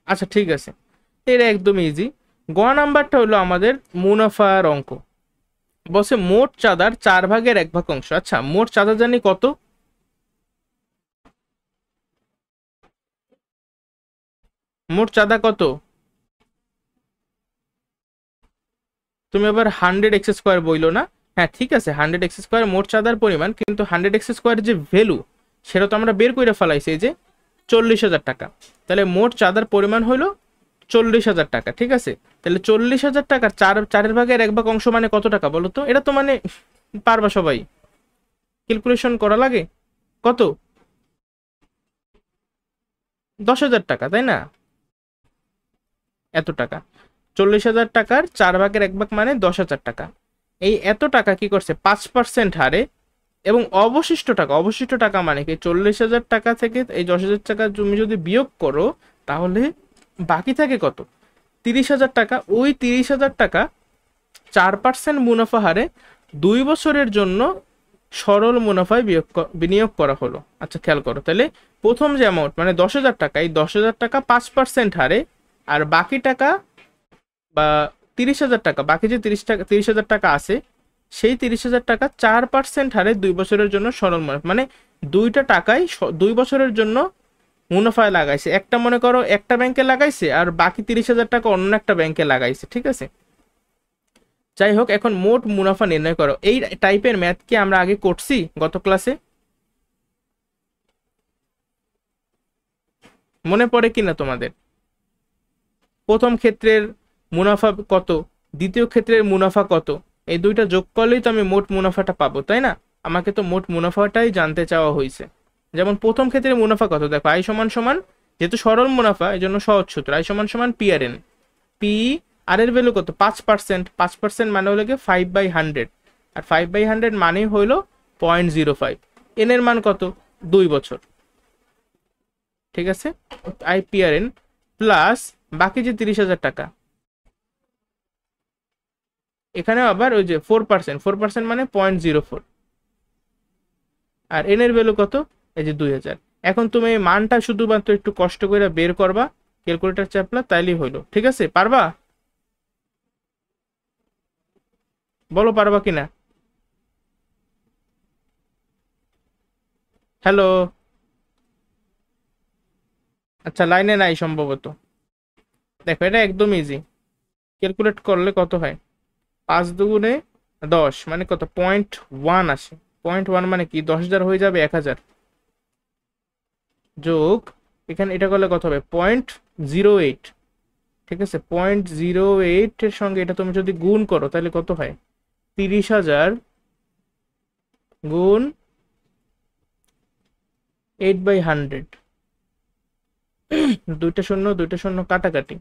আচ্ছা ঠিক আছে, এটা একদম ইজি। গ নাম্বারটা হলো আমাদের মুনাফার অঙ্ক। বলছে মোট চাঁদার 4/1 অংশ। আচ্ছা মোট চাঁদা জানি কত, মোট চাঁদা কত? তুমি আবার 100x² বইলো না? হ্যাঁ ঠিক আছে, 100x² মোট চাঁদার পরিমাণ, কিন্তু 100x² যে ভ্যালু সেটা তো আমরা বের করে ফেলাইছি, এই যে 40,000 টাকা। তাহলে মোট চাঁদার পরিমাণ হলো 40,000 টাকা, ঠিক আছে? তাহলে 40,000 টাকার 4/1 অংশ মানে কত টাকা বলো তো? এটা তো মানে পারবা সবাই, ক্যালকুলেশন করা লাগে। কত? 10,000 টাকা, তাই না? এত টাকা, 40,000 টাকার 4/1 মানে 10,000 টাকা। এই এত টাকা কি করছে 5% হারে, এবং অবশিষ্ট টাকা মানে কি 40,000 টাকা থেকে এই 10,000 টাকা তুমি যদি বিয়োগ করো তাহলে বাকি থাকে কত, 30,000 টাকা। ওই 30,000 টাকা 4% মুনাফা হারে 2 বছরের জন্য সরল মুনাফায় বিনিয়োগ করা হলো। আচ্ছা খেয়াল করো, তাহলে প্রথম যে অ্যামাউন্ট মানে 10,000 টাকা, এই 10,000 টাকা 5% হারে, আর বাকি টাকা বা 30,000 টাকা, বাকি যে 30,000 টাকা আছে সেই 30,000 টাকা 4% হারে 2 বছরের জন্য সরল মুনাফা, মানে দুইটা টাকাই 2 বছরের জন্য মুনাফায় লাগাইছে। একটা মনে করো একটা ব্যাংকে লাগাইছে আর বাকি 30,000 টাকা অন্য একটা ব্যাংকে লাগাইছে, ঠিক আছে? যাই হোক, এখন মোট মুনাফা নির্ণয় করো। এই টাইপের ম্যাথ কি আমরা আগে করছি গত ক্লাসে? মনে পড়ে কিনা তোমাদের? প্রথম ক্ষেত্রের মুনাফা কত, দ্বিতীয় ক্ষেত্রের মুনাফা কত, এই দুইটা যোগ করলেই তো আমি মোট মুনাফাটা পাবো, তাই না? আমাকে তো মোট মুনাফাটাই জানতে চাওয়া হয়েছে। যেমন প্রথম ক্ষেত্রে মুনাফা কত, দেখো আই সমান সমান, যেহেতু সরল মুনাফা এই জন্য সহজ সূত্র, আই সমান সমান P R N. P R এর ভ্যালু কত, 5%। 5% মানে হলো গিয়ে 5/100, আর 5/100 মানে হইলো 0.05। এন এর মান কত, 2 বছর, ঠিক আছে? I P R N plus বাকি যে 30,000 টাকা, এখানে আবার ওই যে 4%, মানে 0.04, আর এন এর ভ্যালু কত, এই যে 2,000। এখন তুমি এই মানটা শুধুমাত্র একটু কষ্ট করে বের করবা, ক্যালকুলেটর চাপলা, তাইলেই হইলো। ঠিক আছে, পারবা? বলো পারবা কিনা। হ্যালো? আচ্ছা লাইনে নাই সম্ভবত। দেখো এটা একদম ইজি, ক্যালকুলেট করলে কত হয়, 5×2 = 10 মানে কত, 0.1 আসে। 0.1 মানে কি, 10,000 হয়ে যাবে 1,000, যোগ এখানে এটা করলে কত হবে 0.08, ঠিক আছে। 0.08 এর সঙ্গে এটা তুমি যদি গুণ করো তাহলে কত হয় 30,000 গুণ 8/100, দুইটা শূন্য দুইটা শূন্য কাটাকাটি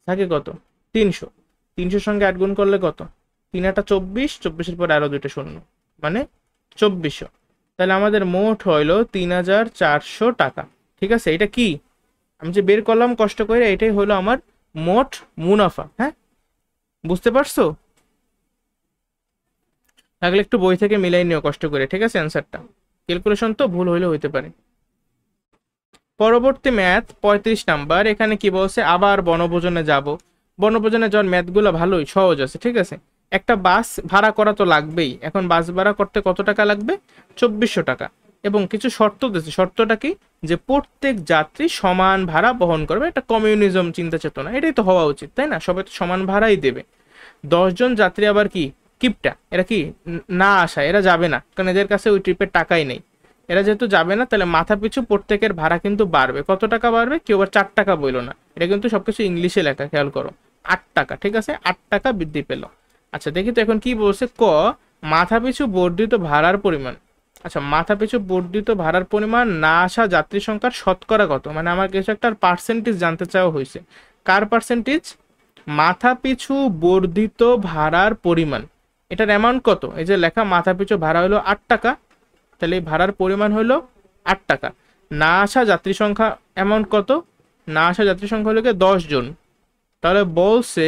থাকে কত 300। 300 সঙ্গে 8 গুণ করলে কত 3 8 24, 24-এর পরে আরো দুইটা শূন্য মানে 2400। তাহলে আমাদের মোট হইলো 3,400 টাকা, ঠিক আছে। এটা কি আমি যে বের করলাম কষ্ট করে, এটাই হলো আমার মোট মুনাফা। হ্যাঁ, বুঝতে পারছো? তাহলে একটু বই থেকে মিলাই নিও কষ্ট করে, ঠিক আছে। অ্যান্সারটা ক্যালকুলেশন তো ভুল হইলে হইতে পারে। পরবর্তী ম্যাথ 35 নাম্বার। এখানে কি বলছে, আবার বনভোজনে যাব। বনভোজনে যাওয়ার ম্যাথগুলো ভালোই সহজ আছে, ঠিক আছে। একটা বাস ভাড়া করা তো লাগবেই। এখন বাস ভাড়া করতে কত টাকা লাগবে 2400 টাকা, এবং কিছু শর্ত দিয়েছে। শর্তটা কি, যে প্রত্যেক যাত্রী সমান ভাড়া বহন করবে। এটা কমিউনিজম চিন্তা চেতনা, এটাই তো হওয়া উচিত, তাই না? সবাই তো সমান ভাড়াই দেবে। 10 জন যাত্রী আবার কি কিপটা, এরা কি না আসা, এরা যাবে না, কারণ এদের কাছে ওই ট্রিপের টাকাই নেই। এরা যেহেতু যাবে না, তাহলে মাথা পিছু প্রত্যেকের ভাড়া কিন্তু বাড়বে। কত টাকা বাড়বে, কেউ আবার 4 টাকা বইলো না, এটা কিন্তু সবকিছু ইংলিশে লেখা, খেয়াল করো। 8 টাকা, ঠিক আছে, 8 টাকা বৃদ্ধি পেল। আচ্ছা দেখি তো এখন কি বলছে, ক মাথা পিছু বর্ধিত ভাড়ার পরিমাণ। আচ্ছা, মাথা পিছু বর্ধিত ভাড়ার পরিমাণ না আসা যাত্রী সংখ্যার শতকরা কত, মানে আমার কিছু একটা পার্সেন্টেজ জানতে চাওয়া হয়েছে। কার পার্সেন্টেজ, মাথা পিছু বর্ধিত ভাড়ার পরিমাণ। এটার অ্যামাউন্ট কত, এই যে লেখা মাথা পিছু ভাড়া হলো 8 টাকা, তাহলে এই ভাড়ার পরিমাণ হলো 8 টাকা। না আসা যাত্রী সংখ্যা অ্যামাউন্ট কত, না আসা যাত্রী সংখ্যা হলো 10 জন। তাহলে বলছে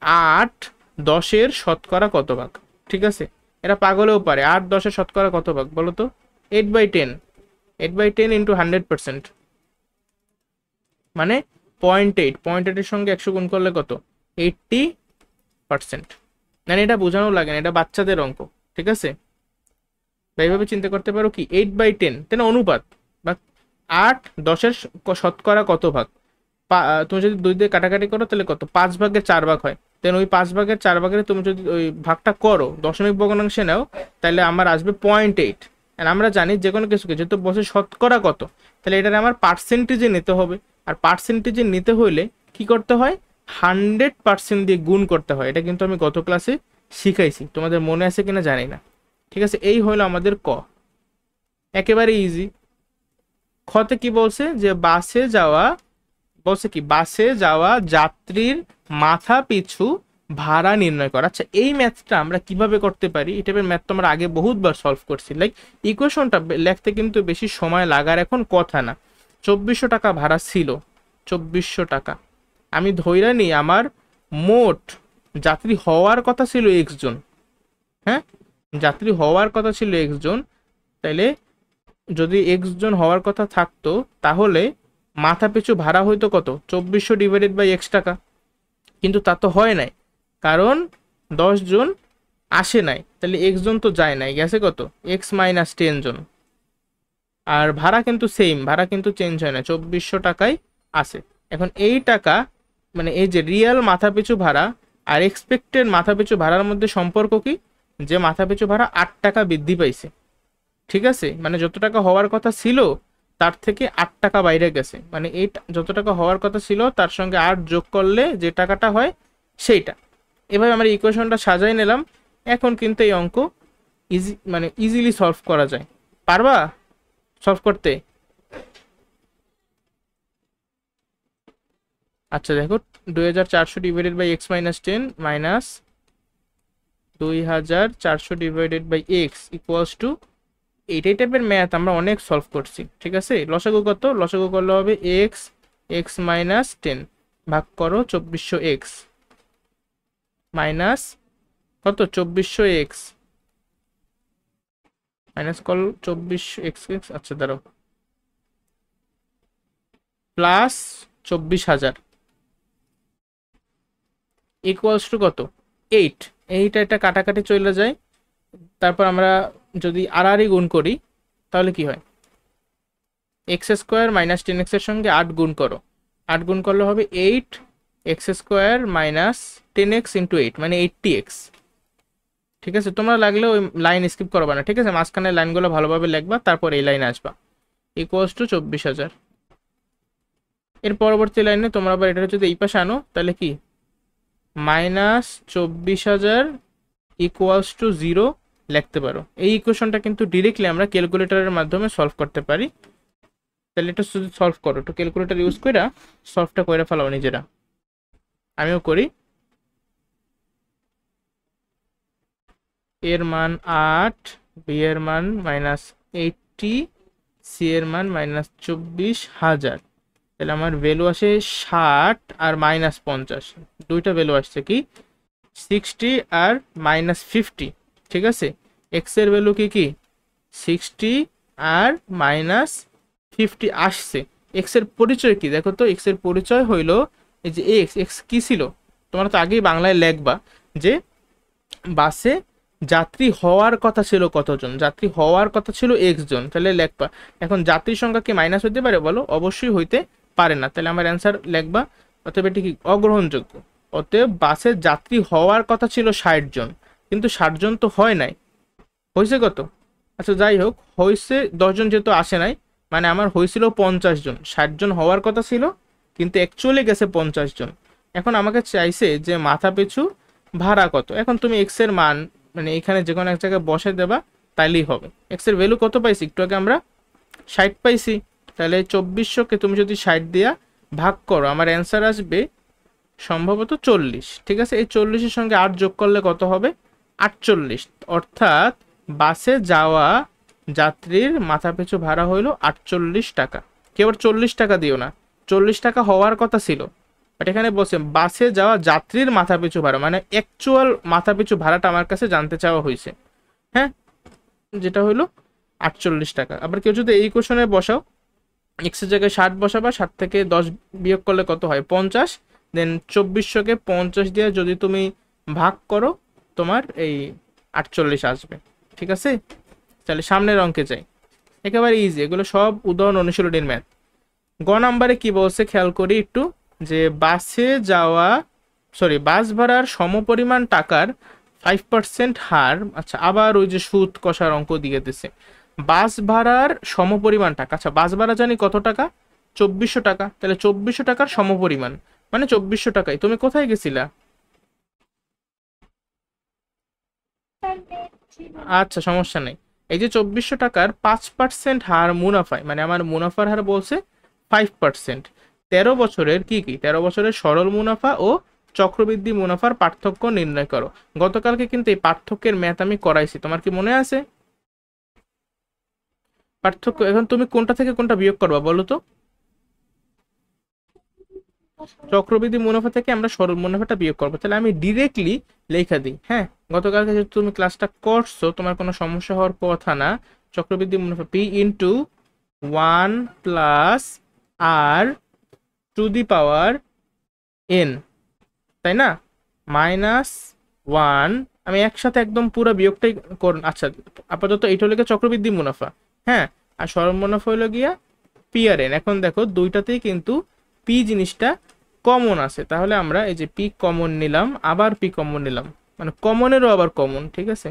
8/10 শতকরা কত ভাগ, ঠিক আছে। এটা পাগলেও পারে, 8/10 শতকরা কত ভাগ বলো তো, 8/10। 8/10 ইন্টু 100%, মানে 0.8। 0.8 এর সঙ্গে 100 গুণ করলে কত 80%। মানে এটা বোঝানো লাগে না, এটা বাচ্চাদের অঙ্ক, ঠিক আছে। এইভাবে চিন্তা করতে পারো কি 8/10, তাই না, অনুপাত বা 8/10 শতকরা কত ভাগ। তুমি যদি 2 দিয়ে কাটাকাটি করো তাহলে কত 5/4 ভাগ হয়। দেন ওই 5/4 ভাগের তুমি যদি ওই ভাগটা করো, দশমিক ভগ্নাংশে নাও, তাহলে আমার আসবে 0.8। আর আমরা জানি যে কোনো কিছুকে যেহেতু বসে শতকরা কত, তাহলে এটার আমার পার্সেন্টেজে নিতে হবে। আর পার্সেন্টেজে নিতে হইলে কি করতে হয়, 100% দিয়ে গুণ করতে হয়। এটা কিন্তু আমি গত ক্লাসে শিখাইছি, তোমাদের মনে আছে কিনা জানি না, ঠিক আছে। এই হলো আমাদের ক, একেবারে ইজি। খতে কি বলছে, যে বাসে যাওয়া, বলছে কি বাসে যাওয়া যাত্রীর মাথা পিছু ভাড়া নির্ণয় করা। আচ্ছা এই ম্যাথটা আমরা কিভাবে করতে পারি, এই টাইপের ম্যাথ তো আমরা আগে বহুতবার সলভ করছি। লাইক ইকুয়েশনটা লিখতে কিন্তু বেশি সময় লাগার এখন কথা না। 2400 টাকা ভাড়া ছিল, 2400 টাকা আমি ধইরা নিই আমার মোট যাত্রী হওয়ার কথা ছিল x জন। হ্যাঁ, যাত্রী হওয়ার কথা ছিল x জন, তাইলে যদি x জন হওয়ার কথা থাকতো, তাহলে মাথা পিছু ভাড়া হইতো কত 2400 ডিভাইডেড বাই x টাকা। কিন্তু তা তো হয় নাই, কারণ 10 জন আসে নাই, তাহলে x জন তো যায় নাই, গেছে কত x - 10 জন। আর ভাড়া কিন্তু সেম, ভাড়া কিন্তু চেঞ্জ হয় না, 2400 টাকাই আসে। এখন এই টাকা মানে এই যে রিয়েল মাথাপিছু ভাড়া আর এক্সপেক্টেড মাথাপিছু ভাড়ার মধ্যে সম্পর্ক কি, যে মাথাপিছু ভাড়া 8 টাকা বৃদ্ধি পাইছে, ঠিক আছে। মানে যত টাকা হওয়ার কথা ছিল তার থেকে 8 টাকা বাইরে গেছে, মানে এই যত টাকা হওয়ার কথা ছিল তার সঙ্গে 8 যোগ করলে যে টাকাটা হয় সেইটা। এভাবে আমরা ইকুয়েশনটা সাজাই নিলাম। এখন কিন্তু এই অঙ্ক মানে ইজিলি সলভ করা যায়। পারবা সলভ করতে? আচ্ছা দেখো, 2400 divided by x - 10 minus 2400 divided by x equals to এইটাই টাইপের ম্যাথ আমরা অনেক সলভ করছি, ঠিক আছে। লসাগু কত, লসাগু করলে হবে x - 10 ভাগ করো 2400x মাইনাস কত 2400x মাইনাস কল 2400x। আচ্ছা দাঁড়াও, প্লাস 24,000 ইকুয়ালস টু কত 8। এইটা এটা কাটাকাটি চলে যায়। তারপর আমরা যদি আর গুণ করি তাহলে কি হয়, x² - 10x এর সঙ্গে 8 গুণ করো, 8 গুণ করলে হবে 8x² - 10x ইন্টু 8 মানে 80x। ঠিক আছে, তোমরা লাগলে ওই লাইন স্কিপ করবা না, ঠিক আছে, মাঝখানে লাইনগুলো ভালোভাবে লিখবা, তারপর এই লাইনে আসবা। Equals to 24,000। এর পরবর্তী লাইনে তোমরা আবার এটা যদি এই পাশে আনো তাহলে কি -24,000 ইকুয়ালস টু 0 লিখতে পারো। এই ইকুয়েশনটা কিন্তু ডিরেক্টলি আমরা ক্যালকুলেটরের মাধ্যমে সলভ করতে পারি। তাহলে এটা শুধু সলভ করো, তো ক্যালকুলেটর ইউজ করে সলভটা করে ফেলাও নিজেরা, আমিও করি। এর মান 8, বি এর মান -80, সি এর মান -24,000। তাহলে আমার ভ্যালু আসে 60 আর -50, দুইটা ভ্যালু আসছে কি 60 আর -50। ঠিক আছে, এক্স এর ভ্যালু কি কি 60 আর -50 আসছে। এক্স এর পরিচয় কি দেখো তো, এক্স এর পরিচয় হইলো এই যে এক্স, এক্স কি ছিল তোমরা তো আগেই বাংলায় লেখবা যে বাসে যাত্রী হওয়ার কথা ছিল কতজন, যাত্রী হওয়ার কথা ছিল এক্স জন, তাহলে লেখবা। এখন যাত্রীর সংখ্যা কি মাইনাস হতে পারে বলো, অবশ্যই হইতে পারে না, তাহলে আমার অ্যান্সার লেখবা। অতএব এটি কি অগ্রহণযোগ্য। অতএব বাসে যাত্রী হওয়ার কথা ছিল 60 জন, কিন্তু 60 জন তো হয় নাই, হয়েছে কত, আচ্ছা যাই হোক, হয়েছে 10 জন যেহেতু আসে নাই, মানে আমার হয়েছিল 50 জন, 60 জন হওয়ার কথা ছিল কিন্তু অ্যাকচুয়ালি গেছে 50 জন। এখন আমাকে চাইছে যে মাথা পিছু ভাড়া কত। এখন তুমি এক্স এর মান মানে এখানে যে কোনো এক জায়গায় বসে দেবা তাইলেই হবে। এক্স এর ভ্যালু কত পাইছি একটু আগে আমরা 60 পাইছি, তাহলে 2400কে তুমি যদি 60 দিয়া ভাগ করো আমার অ্যান্সার আসবে সম্ভবত 40। ঠিক আছে, এই 40-এর সঙ্গে 8 যোগ করলে কত হবে 48, অর্থাৎ বাসে যাওয়া যাত্রীর মাথাপিছু ভাড়া হইলো 48 টাকা। কেবল 40 টাকা দিও না, 40 টাকা হওয়ার কথা ছিল, বাট এখানে বলছে বাসে যাওয়া যাত্রীর মাথাপিছু ভাড়া, মানে অ্যাকচুয়াল মাথাপিছু ভাড়াটা আমার কাছে জানতে চাওয়া হয়েছে, হ্যাঁ, যেটা হইলো 48 টাকা। আবার কেউ যদি এই কোশ্চেনে বসাও, এক্স এর জায়গায় 60 বসাবা, 60 থেকে 10 বিয়োগ করলে কত হয় 50, দেন 2400কে 50 দিয়ে যদি তুমি ভাগ করো তোমার এই 48 আসবে। ঠিক আছে, তাহলে সামনের অঙ্কে যাই, একেবারে ইজি, এগুলো সব উদাহরণ অনুশীলনীর ম্যাথ। গ নাম্বারে কি বলছে খেয়াল করি একটু, যে বাসে যাওয়া বাস ভাড়ার সমপরিমাণ টাকার 5% হার, আচ্ছা আবার ওই যে সুদ কষার অঙ্ক দিয়ে দিছে। বাস ভাড়ার সমপরিমাণ টাকা, আচ্ছা বাস ভাড়া জানি কত টাকা 2400 টাকা, তাহলে 2400 টাকার সমপরিমাণ মানে 2400 টাকায় তুমি কোথায় গেছিলা, আচ্ছা সমস্যা নেই। এই যে 2400 টাকার 5% হার মুনাফায়, মানে আমার মুনাফার হার বলছে 5%। 13 বছরের কি কি 13 বছরের সরল মুনাফা ও চক্রবৃদ্ধি মুনাফার পার্থক্য নির্ণয় করো। গতকালকে কিন্তু এই পার্থক্যের ম্যাথ আমি করাইছি, তোমার কি মনে আছে পার্থক্য? এখন তুমি কোনটা থেকে কোনটা বিয়োগ করবা বলো তো, চক্রবৃদ্ধি মুনাফা থেকে আমরা সরল মুনাফাটা বিয়োগ করবো, তাহলে আমি ডিরেক্টলি লেখা দিই। হ্যাঁ, গতকালকে যেহেতু তুমি ক্লাসটা করছো তোমার কোনো সমস্যা হওয়ার কথা না। চক্রবৃদ্ধি মুনাফা P into 1 plus R to the power N, তাই না, -1, আমি একসাথে একদম পুরো বিয়োগটাই আচ্ছা আপাতত এইটা হলো চক্রবৃদ্ধি মুনাফা, হ্যাঁ, আর সরল মুনাফা হলো গিয়া পি আর এন। এখন দেখো দুইটাতেই কিন্তু পি জিনিসটা কমন আছে, তাহলে আমরা এই যে পি কমন নিলাম, আবার পি কমন নিলাম, মানে কমনেরও আবার কমন, ঠিক আছে,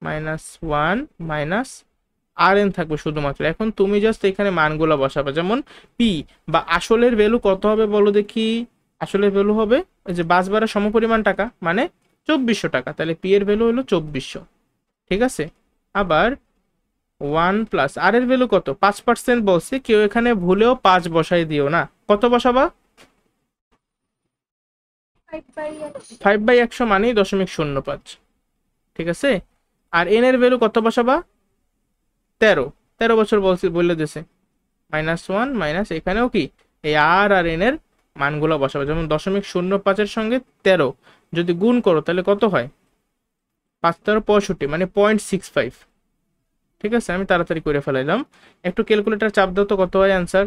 -1 মাইনাস আর এন থাকবে শুধুমাত্র। এখন তুমি জাস্ট এখানে মানগুলো বসাবে, যেমন পি বা আসলের ভ্যালু কত হবে বলো দেখি, আসলের ভ্যালু হবে এই যে বাস ভাড়া সমপরিমাণ টাকা মানে 2400 টাকা, তাহলে পি এর ভ্যালু হলো 2400। ঠিক আছে, আবার 1 প্লাস আর এর ভ্যালু কত 5% বলছে, কেউ এখানে ভুলেও 5 বসাই দিও না, কত বসাবা 5/100 মানেই 0.05। ঠিক আছে, আর এন এর ভ্যালু কত বসাবা 13 বছর বলছি বলে দিছে, -1 মাইনাস এখানেও কি এই আর এন এর মানগুলো বসাবো, যেমন 0.05-এর সঙ্গে 13 যদি গুণ করো তাহলে কত হয় 5×13 = 65, মানে 0.65। ঠিক আছে, আমি তাড়াতাড়ি করে ফেলাইলাম, একটু ক্যালকুলেটর চাপ দাও তো কত হয় অ্যান্সার।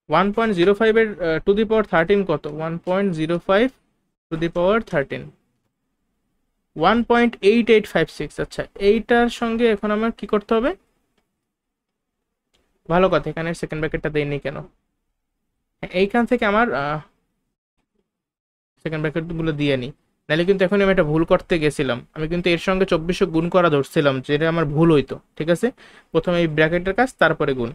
1.05 এর টু দি পাওয়ার 13 কত, 1.05 টু দি পাওয়ার 13 1.8856। আচ্ছা এইটার সঙ্গে এখন আমার কি করতে হবে, ভালো কথা এখানে সেকেন্ড ব্র্যাকেটটা দেইনি কেন, এইখান থেকে আমার সেকেন্ড ব্র্যাকেটগুলো দিয়ে নিই, নাহলে কিন্তু এখন আমি একটা ভুল করতে গেছিলাম। আমি কিন্তু এর সঙ্গে 2400 গুণ করা ধরছিলাম, যেটা আমার ভুল হইতো। ঠিক আছে, প্রথমে এই ব্র্যাকেটের কাজ, তারপরে গুণ।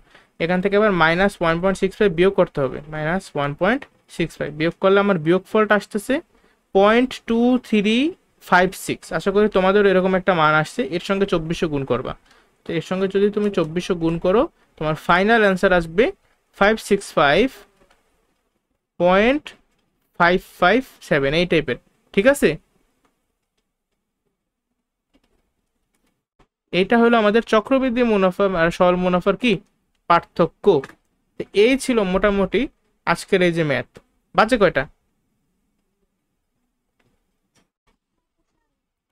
এখান থেকে আবার -1.65 বিয়োগ করতে হবে, -1.65 বিয়োগ করলে আমার বিয়োগফলটা আসতেছে 0.2356। আশা করি তোমাদের এরকম একটা মান আসছে। এর সঙ্গে 2400 গুণ করবা, তো এর সঙ্গে যদি তুমি 2400 গুণ করো, তোমার ফাইনাল অ্যান্সার আসবে 565.557, এই টাইপের। ঠিক আছে, এইটা হলো আমাদের চক্রবৃদ্ধি মুনাফা আর সরল মুনাফার কি পার্থক্য। তো এই ছিল মোটামুটি আজকের এই যে ম্যাথ। বাজে কয়টা?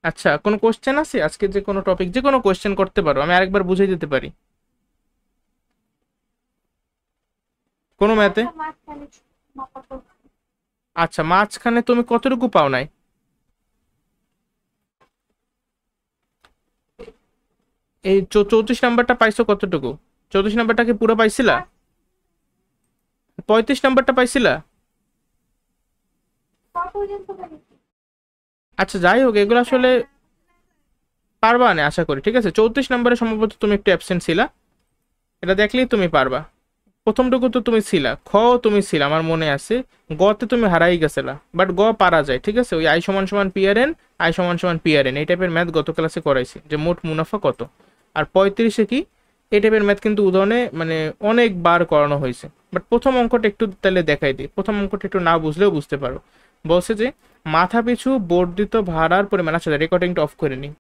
আচ্ছা, কোনো কোশ্চেন আছে আজকে? যে কোনো টপিক, যে কোনো কোশ্চেন করতে পারো, আমি আরেকবার বুঝিয়ে দিতে পারি। কোনো ম্যাথে? আচ্ছা, মাঝখানে তুমি কতটুকু পাও নাই? এই 34 নাম্বারটা পাইছো কতটুকু? 34 নাম্বারটা কি পুরো পাইছিলা? 35 নাম্বারটা পাইছিলা? আচ্ছা, যাই হোক, এগুলো আসলে পারবা না আশা করি। ঠিক আছে, 34 নাম্বারে সম্ভবত তুমি একটু অ্যাবসেন্ট ছিলা, এটা দেখলেই তুমি পারবা। প্রথমটুকু তো তুমি ছিলা, খ তুমি ছিলা আমার মনে আছে, গতে তুমি হারাই গেছিলা, বাট গ পারা যায়। ঠিক আছে, ওই আই সমান সমান পিআরএন, আই সমান সমান পিআরএন, এই টাইপের ম্যাথ গত ক্লাসে করাইছি, যে মোট মুনাফা কত। আর 35-এ কি, এই টাইপের ম্যাথ কিন্তু উদাহরণে মানে অনেকবার করানো হয়েছে। বাট প্রথম অঙ্কটা একটু তাহলে দেখাই দিই, প্রথম অঙ্কটা একটু না বুঝলেও বুঝতে পারো। বলছে যে মাথা পিছু বর্ধিত ভাড়ার পরিমাণ, আচ্ছা রেকর্ডিংটা অফ করে নিই।